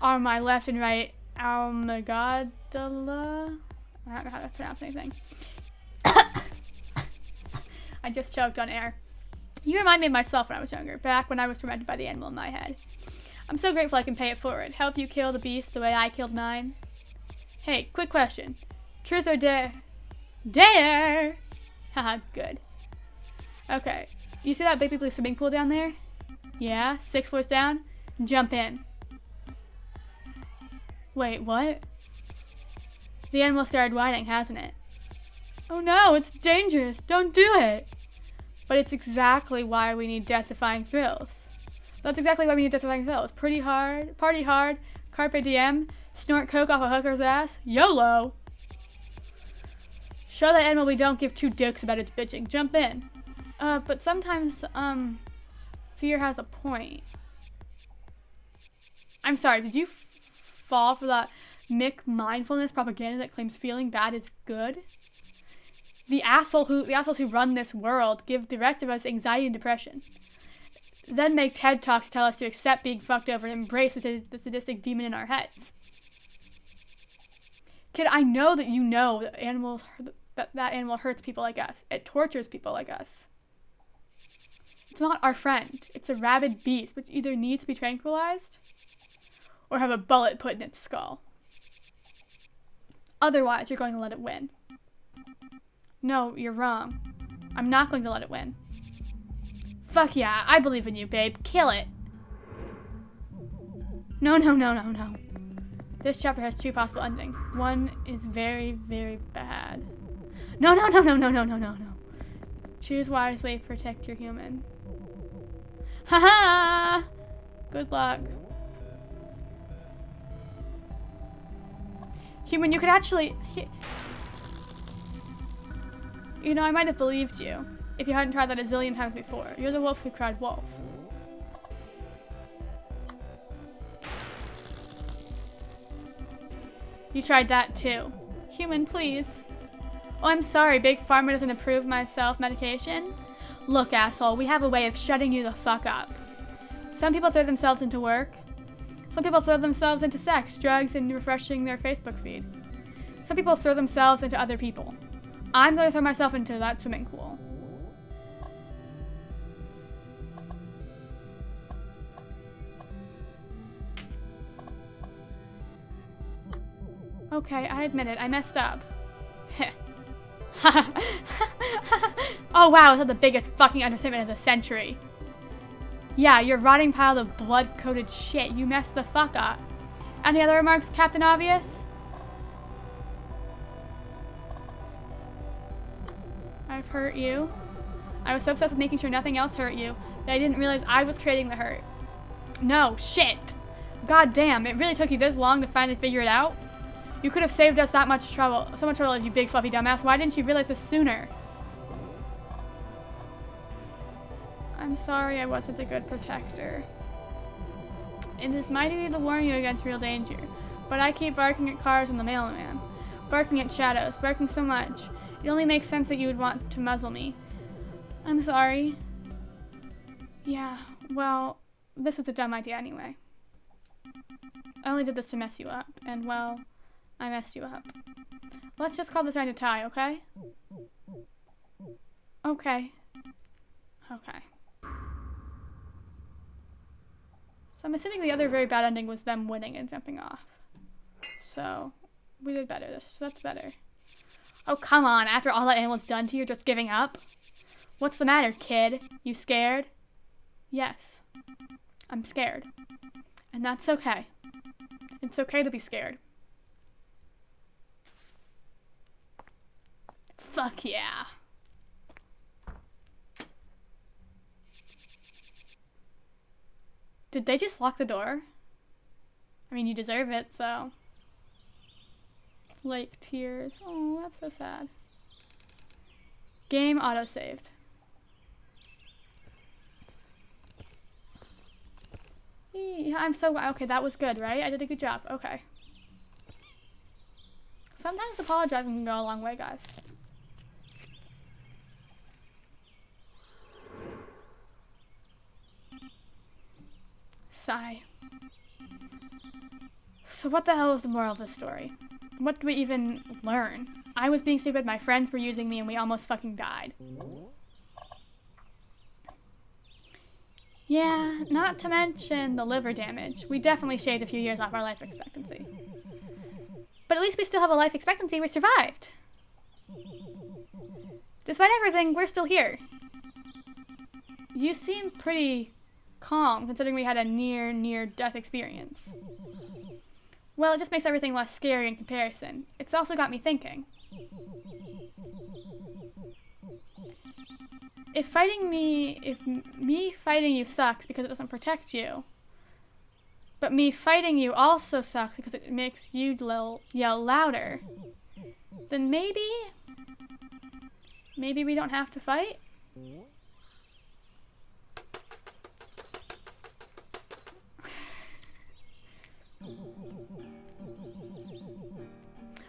on my left and right amygdala. I don't know how to pronounce anything. I just choked on air. You remind me of myself when I was younger, back when I was tormented by the animal in my head. I'm so grateful I can pay it forward. Help you kill the beast the way I killed mine. Hey, quick question. Truth or dare? Dare! Haha, good. Okay, you see that big blue swimming pool down there? Yeah, 6 floors down? Jump in. Wait, what? The animal started whining, hasn't it? Oh no, it's dangerous. Don't do it. But it's exactly why we need death-defying thrills. That's exactly why we need death-defying thrills. Pretty hard, party hard, carpe diem, snort coke off a hooker's ass, YOLO. Show that animal we don't give two dicks about its bitching. Jump in. But sometimes, fear has a point. I'm sorry, did you fall for that mindfulness propaganda that claims feeling bad is good? The assholes who run this world give the rest of us anxiety and depression. Then make TED Talks tell us to accept being fucked over and embrace the sadistic demon in our heads. Kid, I know that you know that that animal hurts people like us. It tortures people like us. It's not our friend. It's a rabid beast which either needs to be tranquilized or have a bullet put in its skull. Otherwise, you're going to let it win. No, you're wrong. I'm not going to let it win. Fuck yeah, I believe in you, babe. Kill it. No. This chapter has 2 possible endings. One is very, very bad. No. Choose wisely, protect your human. Haha! Good luck. Human, you could actually... You know, I might have believed you if you hadn't tried that a zillion times before. You're the wolf who cried wolf. You tried that too. Human, please. Oh, I'm sorry. Big Pharma doesn't approve my self-medication? Look, asshole, we have a way of shutting you the fuck up. Some people throw themselves into work. Some people throw themselves into sex, drugs, and refreshing their Facebook feed. Some people throw themselves into other people. I'm going to throw myself into that swimming pool. Okay, I admit it. I messed up. Oh wow, is that the biggest fucking understatement of the century? Yeah, you're a rotting pile of blood-coated shit. You messed the fuck up. Any other remarks, Captain Obvious? I've hurt you. I was so obsessed with making sure nothing else hurt you that I didn't realize I was creating the hurt. No, shit. God damn, it really took you this long to finally figure it out? You could have saved us that much trouble, so much trouble if you big fluffy dumbass. Why didn't you realize this sooner? I'm sorry I wasn't a good protector. It is my duty to warn you against real danger, but I keep barking at cars and the mailman. Barking at shadows, barking so much. It only makes sense that you would want to muzzle me. I'm sorry. Yeah, well, this was a dumb idea anyway. I only did this to mess you up, and well, I messed you up. Let's just call this night a tie, okay? Okay. Okay. So I'm assuming the other very bad ending was them winning and jumping off. So we did better. So that's better. Oh, come on. After all that animal's done to you, you're just giving up? What's the matter, kid? You scared? Yes. I'm scared. And that's okay. It's okay to be scared. Fuck yeah. Did they just lock the door? I mean, you deserve it, so. Lake tears. Oh, that's so sad. Game autosaved. Yeah, I'm so, okay, that was good, right? I did a good job. Okay. Sometimes apologizing can go a long way, guys. Sigh. So what the hell is the moral of this story? What do we even learn? I was being stupid, my friends were using me, and we almost fucking died. Yeah, not to mention the liver damage. We definitely shaved a few years off our life expectancy. But at least we still have a life expectancy. We survived. Despite everything, we're still here. You seem pretty calm, considering we had a near-death experience. Well, it just makes everything less scary in comparison. It's also got me thinking. If me fighting you sucks because it doesn't protect you, but me fighting you also sucks because it makes you yell louder, then maybe we don't have to fight?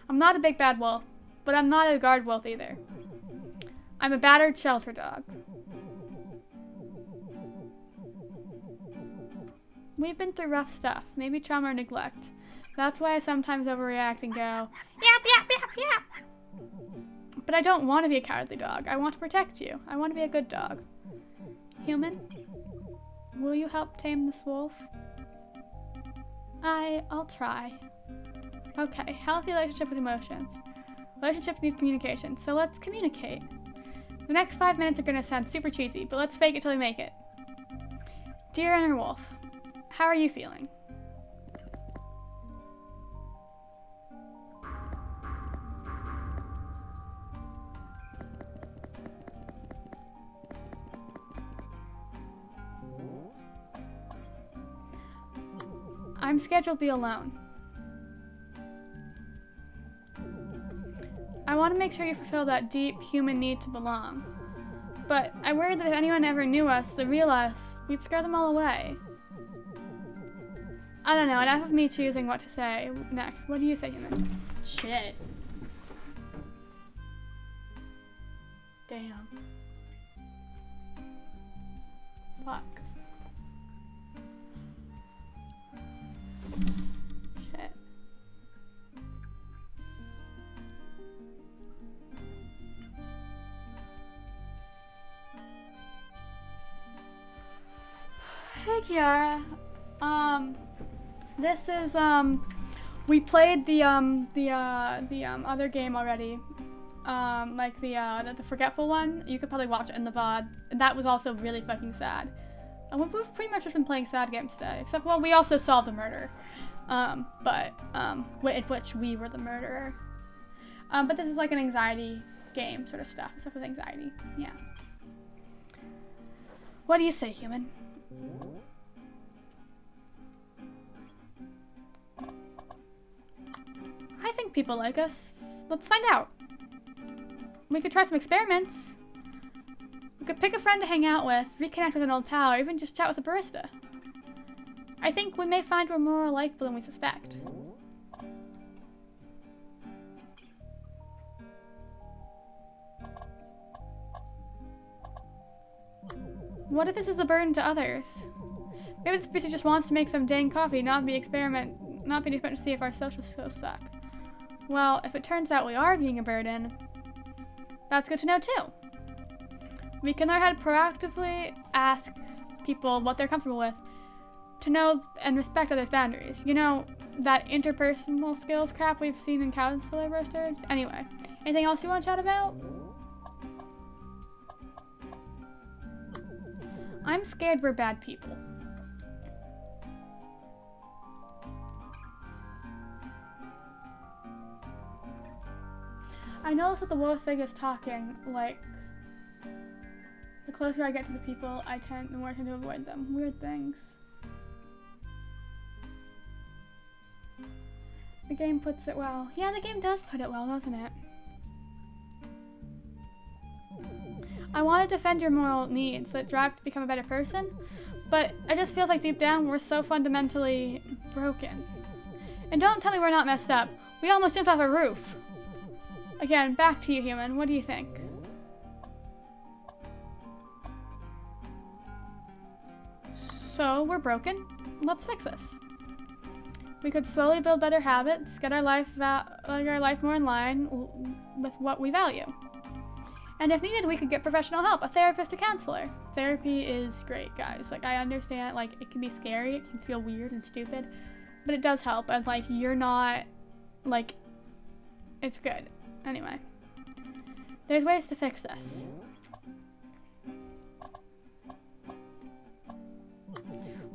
I'm not a big bad wolf, but I'm not a guard wolf either. I'm a battered shelter dog. We've been through rough stuff, maybe trauma or neglect. That's why I sometimes overreact and go, yap, yap, yap, yap. But I don't want to be a cowardly dog. I want to protect you. I want to be a good dog. Human, will you help tame this wolf? I'll try. Okay, healthy relationship with emotions. Relationship needs communication, so let's communicate. The next 5 minutes are gonna sound super cheesy, but let's fake it till we make it. Dear inner wolf, how are you feeling? I'm scheduled to be alone. I want to make sure you fulfill that deep human need to belong. But I worry that if anyone ever knew us, the real us, we'd scare them all away. I don't know, enough of me choosing what to say next. What do you say, human? Shit. Damn. Fuck. Shit. Hey Kiara. This is we played the other game already. Like the forgetful one. You could probably watch it in the VOD. That was also really fucking sad. We've pretty much just been playing sad games today, except, well, we also solved a murder. In which we were the murderer. But this is like an anxiety game sort of stuff. Stuff with anxiety. Yeah. What do you say, human? I think people like us. Let's find out. We could try some experiments. We could pick a friend to hang out with, reconnect with an old pal, or even just chat with a barista. I think we may find we're more likable than we suspect. What if this is a burden to others? Maybe this bitch just wants to make some dang coffee, not be an experiment to see if our social skills suck. Well, if it turns out we are being a burden, that's good to know too. We can learn how to proactively ask people what they're comfortable with, to know and respect others' boundaries. You know, that interpersonal skills crap we've seen in counselor roasters? Anyway, anything else you want to chat about? I'm scared we're bad people. I notice that the wolf thing is talking, like, the closer I get to the people, the more I tend to avoid them. Weird things. The game puts it well. Yeah, the game does put it well, doesn't it? I want to defend your moral needs that drive to become a better person, but it just feels like deep down we're so fundamentally broken. And don't tell me we're not messed up. We almost jumped off a roof. Again, back to you, human. What do you think? So, we're broken. Let's fix this. We could slowly build better habits, get our life more in line with what we value. And if needed, we could get professional help, a therapist, a counselor. Therapy is great, guys. Like, I understand, like, it can be scary, it can feel weird and stupid, but it does help, and, like, you're not, like, it's good. Anyway. There's ways to fix this.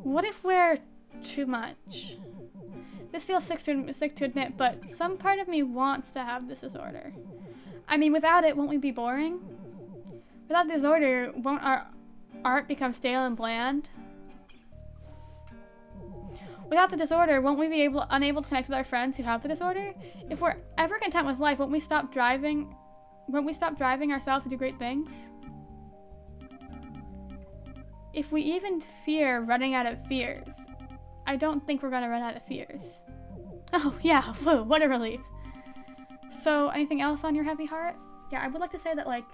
What if we're too much? This feels sick to admit, but some part of me wants to have this disorder. I mean, without it, won't we be boring? Without the disorder, won't our art become stale and bland? Without the disorder, won't we be unable to connect with our friends who have the disorder? If we're ever content with life, won't we stop driving ourselves to do great things? If we even fear running out of fears, I don't think we're gonna run out of fears. Oh yeah, whoa, what a relief. So, anything else on your heavy heart? Yeah, I would like to say that, like,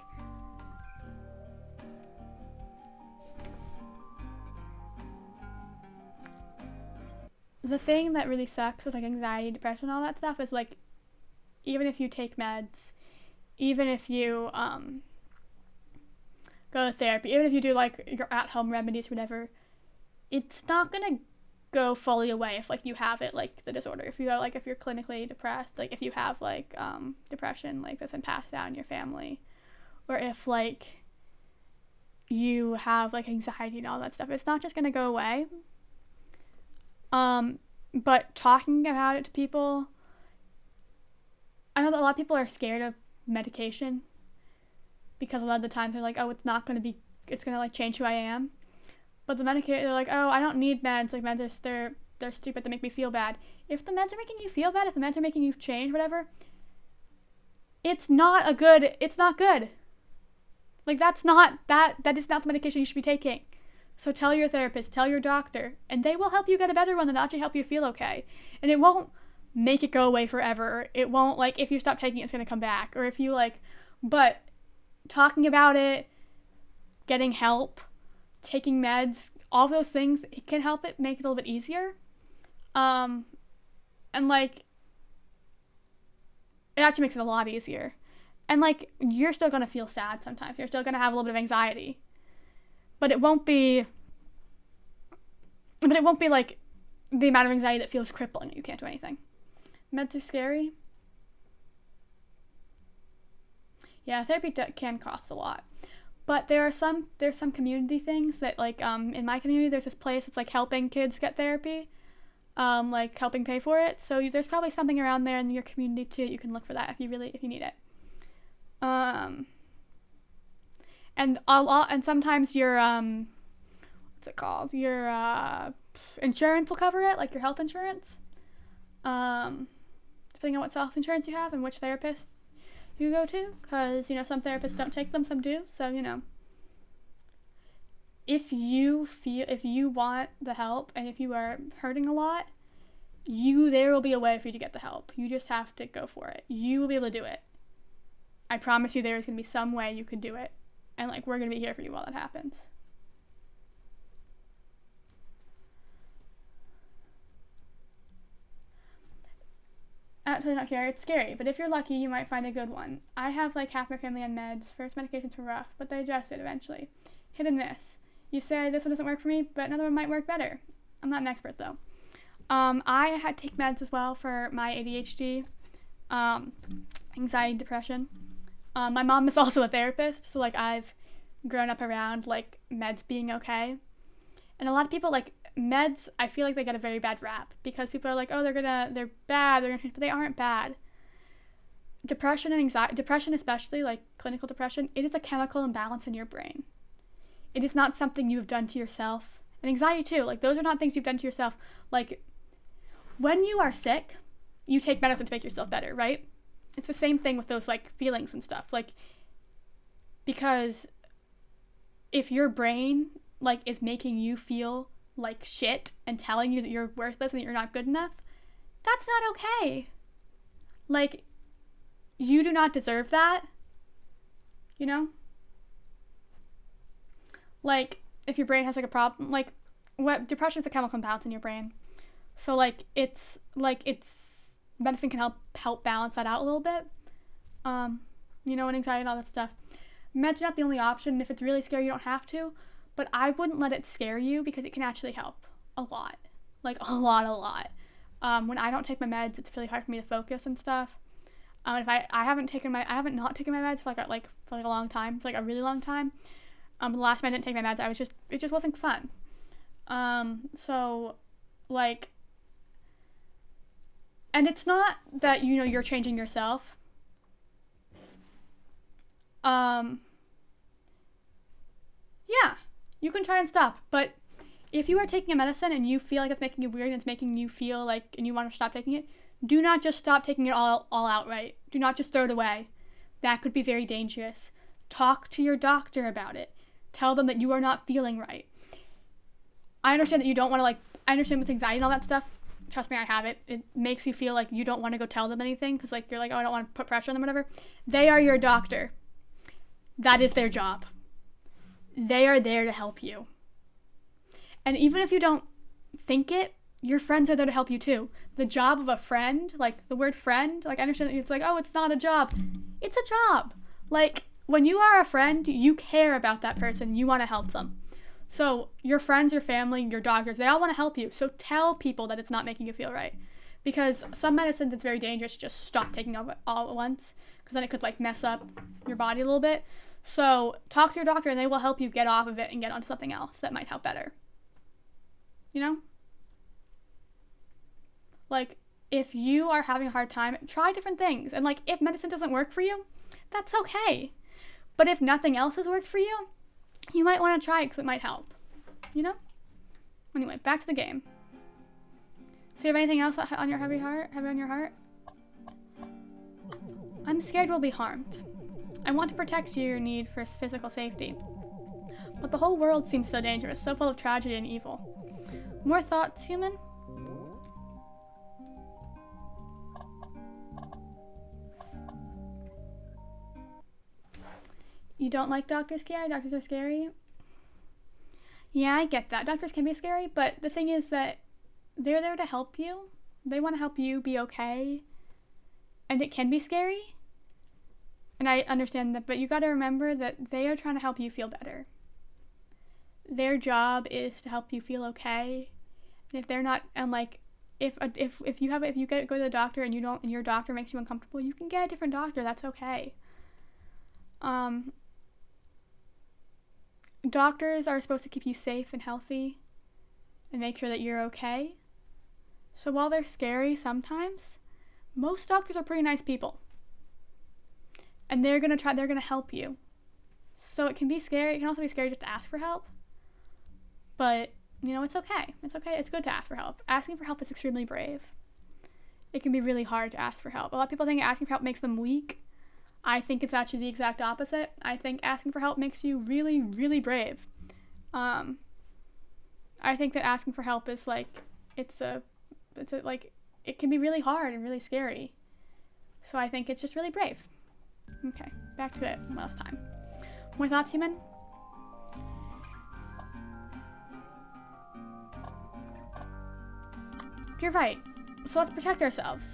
the thing that really sucks with, like, anxiety, depression, all that stuff is, like, even if you take meds, even if you, go to therapy, even if you do, like, your at-home remedies or whatever, it's not gonna go fully away if, like, you have it, like, the disorder. If you are, like, if you're clinically depressed, like, if you have, like, depression, like, that's been passed down in your family, or if, like, you have, like, anxiety and all that stuff, it's not just gonna go away. But talking about it to people, I know that a lot of people are scared of medication, because a lot of the times they're like, oh, it's gonna, like, change who I am. But the medication, they're like, oh, I don't need meds. Like, meds are, they're stupid. They make me feel bad. If the meds are making you feel bad, if the meds are making you change, whatever, it's not good. Like, that is not the medication you should be taking. So tell your therapist, tell your doctor, and they will help you get a better one that'll actually help you feel okay. And it won't make it go away forever. It won't, like, if you stop taking it, it's gonna come back. Or if you, like, but talking about it, getting help, taking meds, all of those things, it can help it make it a little bit easier. And, like, it actually makes it a lot easier. And, like, you're still gonna feel sad sometimes. You're still gonna have a little bit of anxiety. But it won't be, like, the amount of anxiety that feels crippling that you can't do anything. Meds are scary. Yeah, therapy can cost a lot. But there's some community things that, like, in my community, there's this place that's, like, helping kids get therapy, like, helping pay for it. So there's probably something around there in your community, too. You can look for that if you need it. And sometimes your, what's it called? Your, insurance will cover it, like your health insurance. Depending on what self-insurance you have and which therapist you go to, because, you know, some therapists don't take them, some do, so, you know, if you want the help and if you are hurting a lot, there will be a way for you to get the help. You just have to go for it. You will be able to do it. I promise you there's going to be some way you can do it, and, like, we're going to be here for you while that happens. Absolutely not scary. It's scary, but if you're lucky, you might find a good one. I have like half my family on meds. First medications were rough, but they adjusted eventually. Hit and miss. You say this one doesn't work for me, but another one might work better. I'm not an expert though. I had to take meds as well for my ADHD, anxiety, depression. My mom is also a therapist, so like I've grown up around like meds being okay. And a lot of people like meds, I feel like they get a very bad rap because people are like, oh, they're bad, but they aren't bad. Depression and anxiety, depression especially, like clinical depression, it is a chemical imbalance in your brain. It is not something you've done to yourself. And anxiety too, like those are not things you've done to yourself. Like when you are sick, you take medicine to make yourself better, right? It's the same thing with those like feelings and stuff. Like, because if your brain like is making you feel like shit and telling you that you're worthless and that you're not good enough, that's not okay. Like, you do not deserve that, you know? Like, if your brain has like a problem, like what depression is a chemical imbalance in your brain. So like it's medicine can help balance that out a little bit. You know, and anxiety and all that stuff. Meds are not the only option, and if it's really scary, you don't have to. But I wouldn't let it scare you because it can actually help a lot. Like a lot. When I don't take my meds, it's really hard for me to focus and stuff. If I haven't not taken my meds for a long time, for like a really long time. The last time I didn't take my meds, it just wasn't fun. So like, and it's not that, you know, you're changing yourself. Yeah, you can try and stop, but if you are taking a medicine and you feel like it's making you weird and it's making you feel like, and you want to stop taking it, do not just stop taking it all outright. Do not just throw it away. That could be very dangerous. Talk to your doctor about it. Tell them that you are not feeling right. I understand that you don't want to I understand with anxiety and all that stuff. Trust me, I have it. It makes you feel like you don't want to go tell them anything because like you're like, oh, I don't want to put pressure on them, whatever. They are your doctor. That is their job. They are there to help you. And even if you don't think it, your friends are there to help you too. The job of a friend, like the word friend, like I understand that it's like, oh, it's not a job. It's a job. Like when you are a friend, you care about that person. You want to help them. So your friends, your family, your doctors, they all want to help you. So tell people that it's not making you feel right. Because some medicines, it's very dangerous to just stop taking all at once. Because then it could like mess up your body a little bit. So talk to your doctor and they will help you get off of it and get onto something else that might help better. You know? Like, if you are having a hard time, try different things. And like, if medicine doesn't work for you, that's okay. But if nothing else has worked for you, you might want to try it because it might help. You know? Anyway, back to the game. So you have anything else on your heavy on your heart? I'm scared we'll be harmed. I want to protect your need for physical safety. But the whole world seems so dangerous, so full of tragedy and evil. More thoughts, human? You don't like doctors, Kiara? Doctors are scary? Yeah, I get that. Doctors can be scary, but the thing is that they're there to help you. They want to help you be okay. And it can be scary. And I understand that, but you got to remember that they are trying to help you feel better. Their job is to help you feel okay. And if they're not, and like, if you go to the doctor and and your doctor makes you uncomfortable, you can get a different doctor. That's okay. Doctors are supposed to keep you safe and healthy and make sure that you're okay. So while they're scary sometimes, most doctors are pretty nice people. And they're going to help you. So it can be scary. It can also be scary just to ask for help. But, you know, it's okay. It's okay. It's good to ask for help. Asking for help is extremely brave. It can be really hard to ask for help. A lot of people think asking for help makes them weak. I think it's actually the exact opposite. I think asking for help makes you really, really brave. I think that asking for help is like, it can be really hard and really scary. So I think it's just really brave. Okay, back to it one last time. More thoughts, human? You're right. So let's protect ourselves.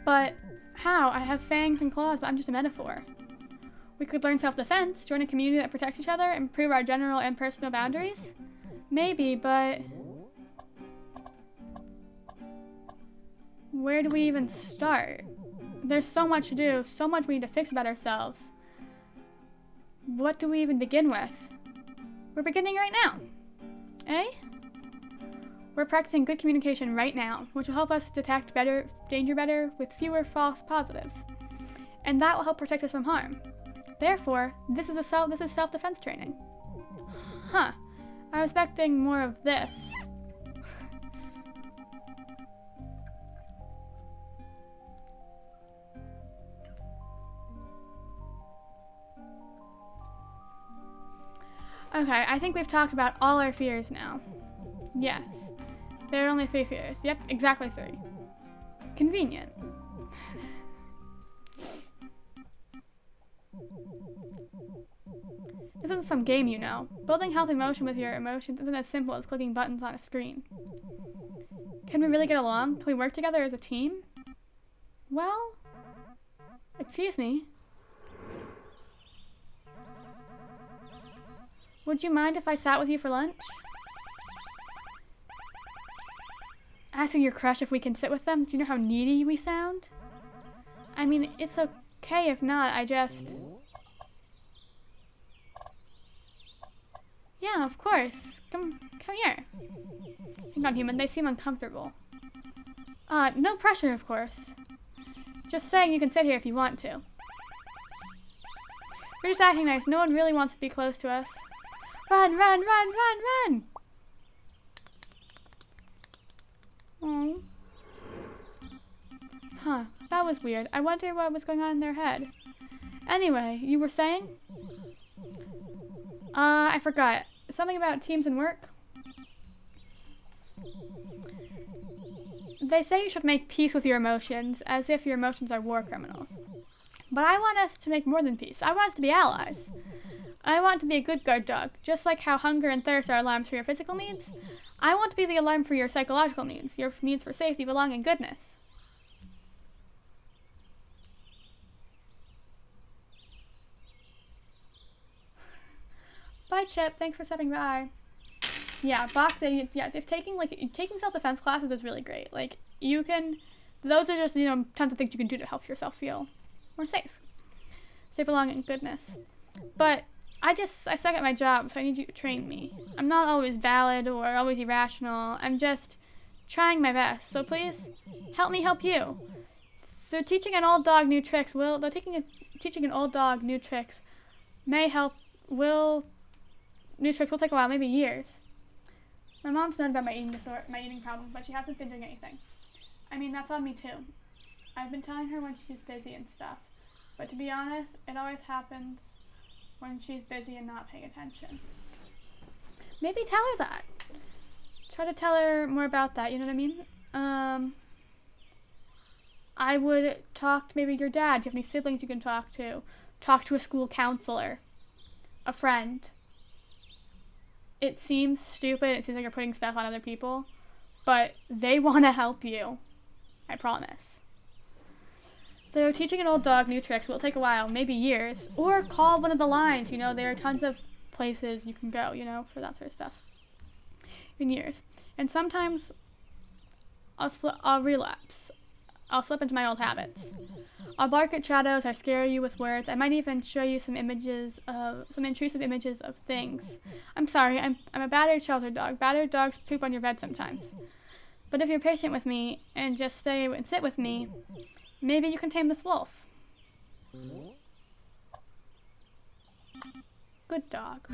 But how? I have fangs and claws, but I'm just a metaphor. We could learn self-defense, join a community that protects each other, improve our general and personal boundaries. Maybe, but where do we even start? There's so much to do, so much we need to fix about ourselves. What do we even begin with? We're beginning right now. Eh? We're practicing good communication right now, which will help us detect danger better with fewer false positives. And that will help protect us from harm. Therefore, this is self-defense training. Huh. I was expecting more of this. Okay, I think we've talked about all our fears now. Yes. There are only 3 fears. Yep, exactly 3. Convenient. This isn't some game, you know. Building healthy emotion with your emotions isn't as simple as clicking buttons on a screen. Can we really get along? Can we work together as a team? Well, excuse me. Would you mind if I sat with you for lunch? Asking your crush if we can sit with them? Do you know how needy we sound? I mean, it's okay if not, I just... Yeah, of course. Come here. Hang on, human. They seem uncomfortable. No pressure, of course. Just saying you can sit here if you want to. We're just acting nice. No one really wants to be close to us. Run, run, run, run, run! Oh. Huh. That was weird. I wonder what was going on in their head. Anyway, you were saying? I forgot. Something about teams and work? They say you should make peace with your emotions, as if your emotions are war criminals. But I want us to make more than peace. I want us to be allies. I want to be a good guard dog. Just like how hunger and thirst are alarms for your physical needs, I want to be the alarm for your psychological needs, your needs for safety, belonging, and goodness. Bye, Chip. Thanks for stopping by. Yeah, boxing. Yeah, if taking self-defense classes is really great. Like, you can, those are just, tons of things you can do to help yourself feel more safe. Safe, belonging, and goodness. But I suck at my job, so I need you to train me. I'm not always valid or always irrational. I'm just trying my best. So please, help me help you. So teaching an old dog new tricks teaching an old dog new tricks may help. New tricks will take a while, maybe years. My mom's known about my eating problem, but she hasn't been doing anything. I mean, that's on me too. I've been telling her when she's busy and stuff, but to be honest, it always happens when she's busy and not paying attention. Maybe tell her that. Try to tell her more about that, you know what I mean? I would talk to maybe your dad. Do you have any siblings you can talk to? Talk to a school counselor. A friend. It seems stupid, it seems like you're putting stuff on other people, but they want to help you. I promise. So teaching an old dog new tricks will take a while, maybe years, or call one of the lines. There are tons of places you can go, for that sort of stuff. In years. And sometimes I'll relapse. I'll slip into my old habits. I'll bark at shadows, I scare you with words. I might even show you some intrusive images of things. I'm sorry, I'm a battered shelter dog. Battered dogs poop on your bed sometimes. But if you're patient with me and just stay and sit with me, maybe you can tame this wolf. Good dog.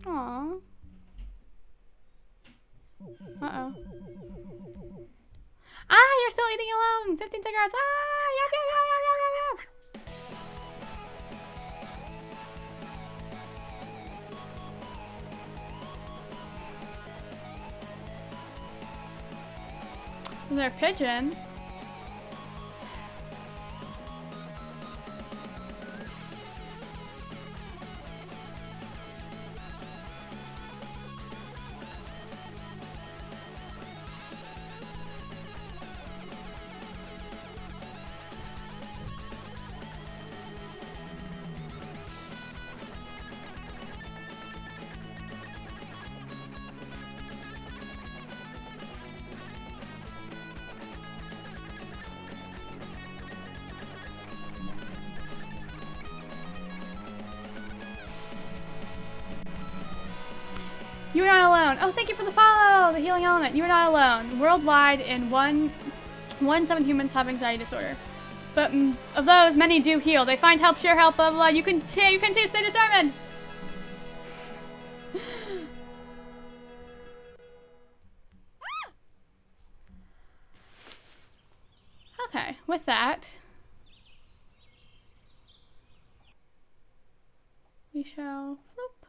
Aww. Uh-oh. You're still eating alone! 15 cigarettes! Yup, yup, yup, yup, yup, yup! Is there a pigeon? You are not alone. Oh, thank you for the follow, the healing element. You are not alone. Worldwide, in one 1/7 humans have anxiety disorder. But of those, many do heal. They find help, share help, blah, blah, blah. You can too, stay determined. Okay, with that, we shall, whoop.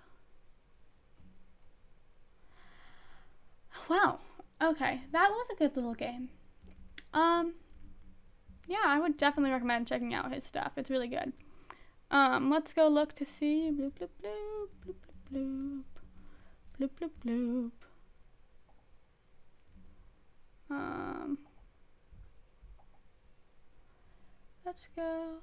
Wow, okay, that was a good little game. Yeah, I would definitely recommend checking out his stuff. It's really good. Let's go look to see. Bloop, bloop, bloop, bloop, bloop, bloop, bloop, bloop, bloop. Let's go.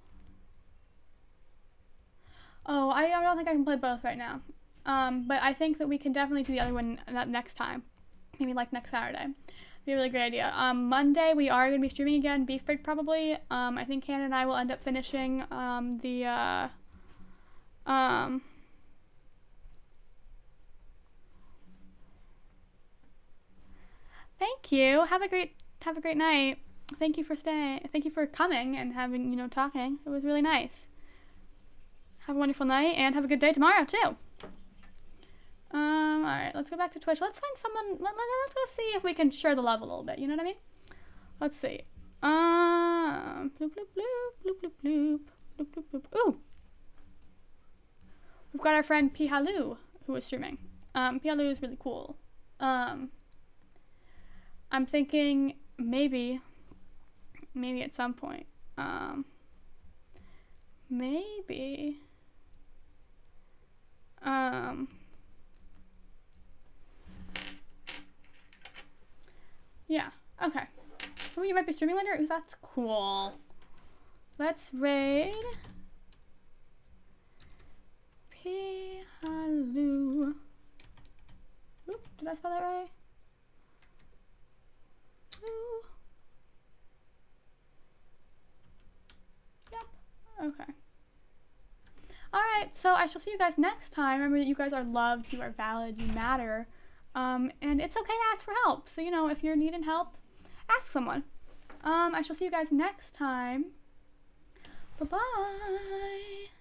Oh, I don't think I can play both right now. But I think that we can definitely do the other one next time. Maybe like next Saturday. Be a really great idea. Monday we are going to be streaming again, Beef Break probably. I think Hannah and I will end up finishing Thank you. Have a great night. Thank you for staying. Thank you for coming and having, talking. It was really nice. Have a wonderful night and have a good day tomorrow too. All right, let's go back to Twitch. Let's find someone. Let's go see if we can share the love a little bit. You know what I mean? Let's see. Bloop bloop bloop bloop bloop bloop bloop bloop bloop. Ooh, we've got our friend Pihalu who is streaming. Pihalu is really cool. I'm thinking maybe at some point. Yeah, okay. Oh, you might be streaming later? Ooh, that's cool. Let's raid Pihalu. Oop, did I spell that right? Ooh. Yep, okay. Alright, so I shall see you guys next time. Remember that you guys are loved, you are valid, you matter. And it's okay to ask for help. So, if you're needing help, ask someone. I shall see you guys next time. Bye-bye.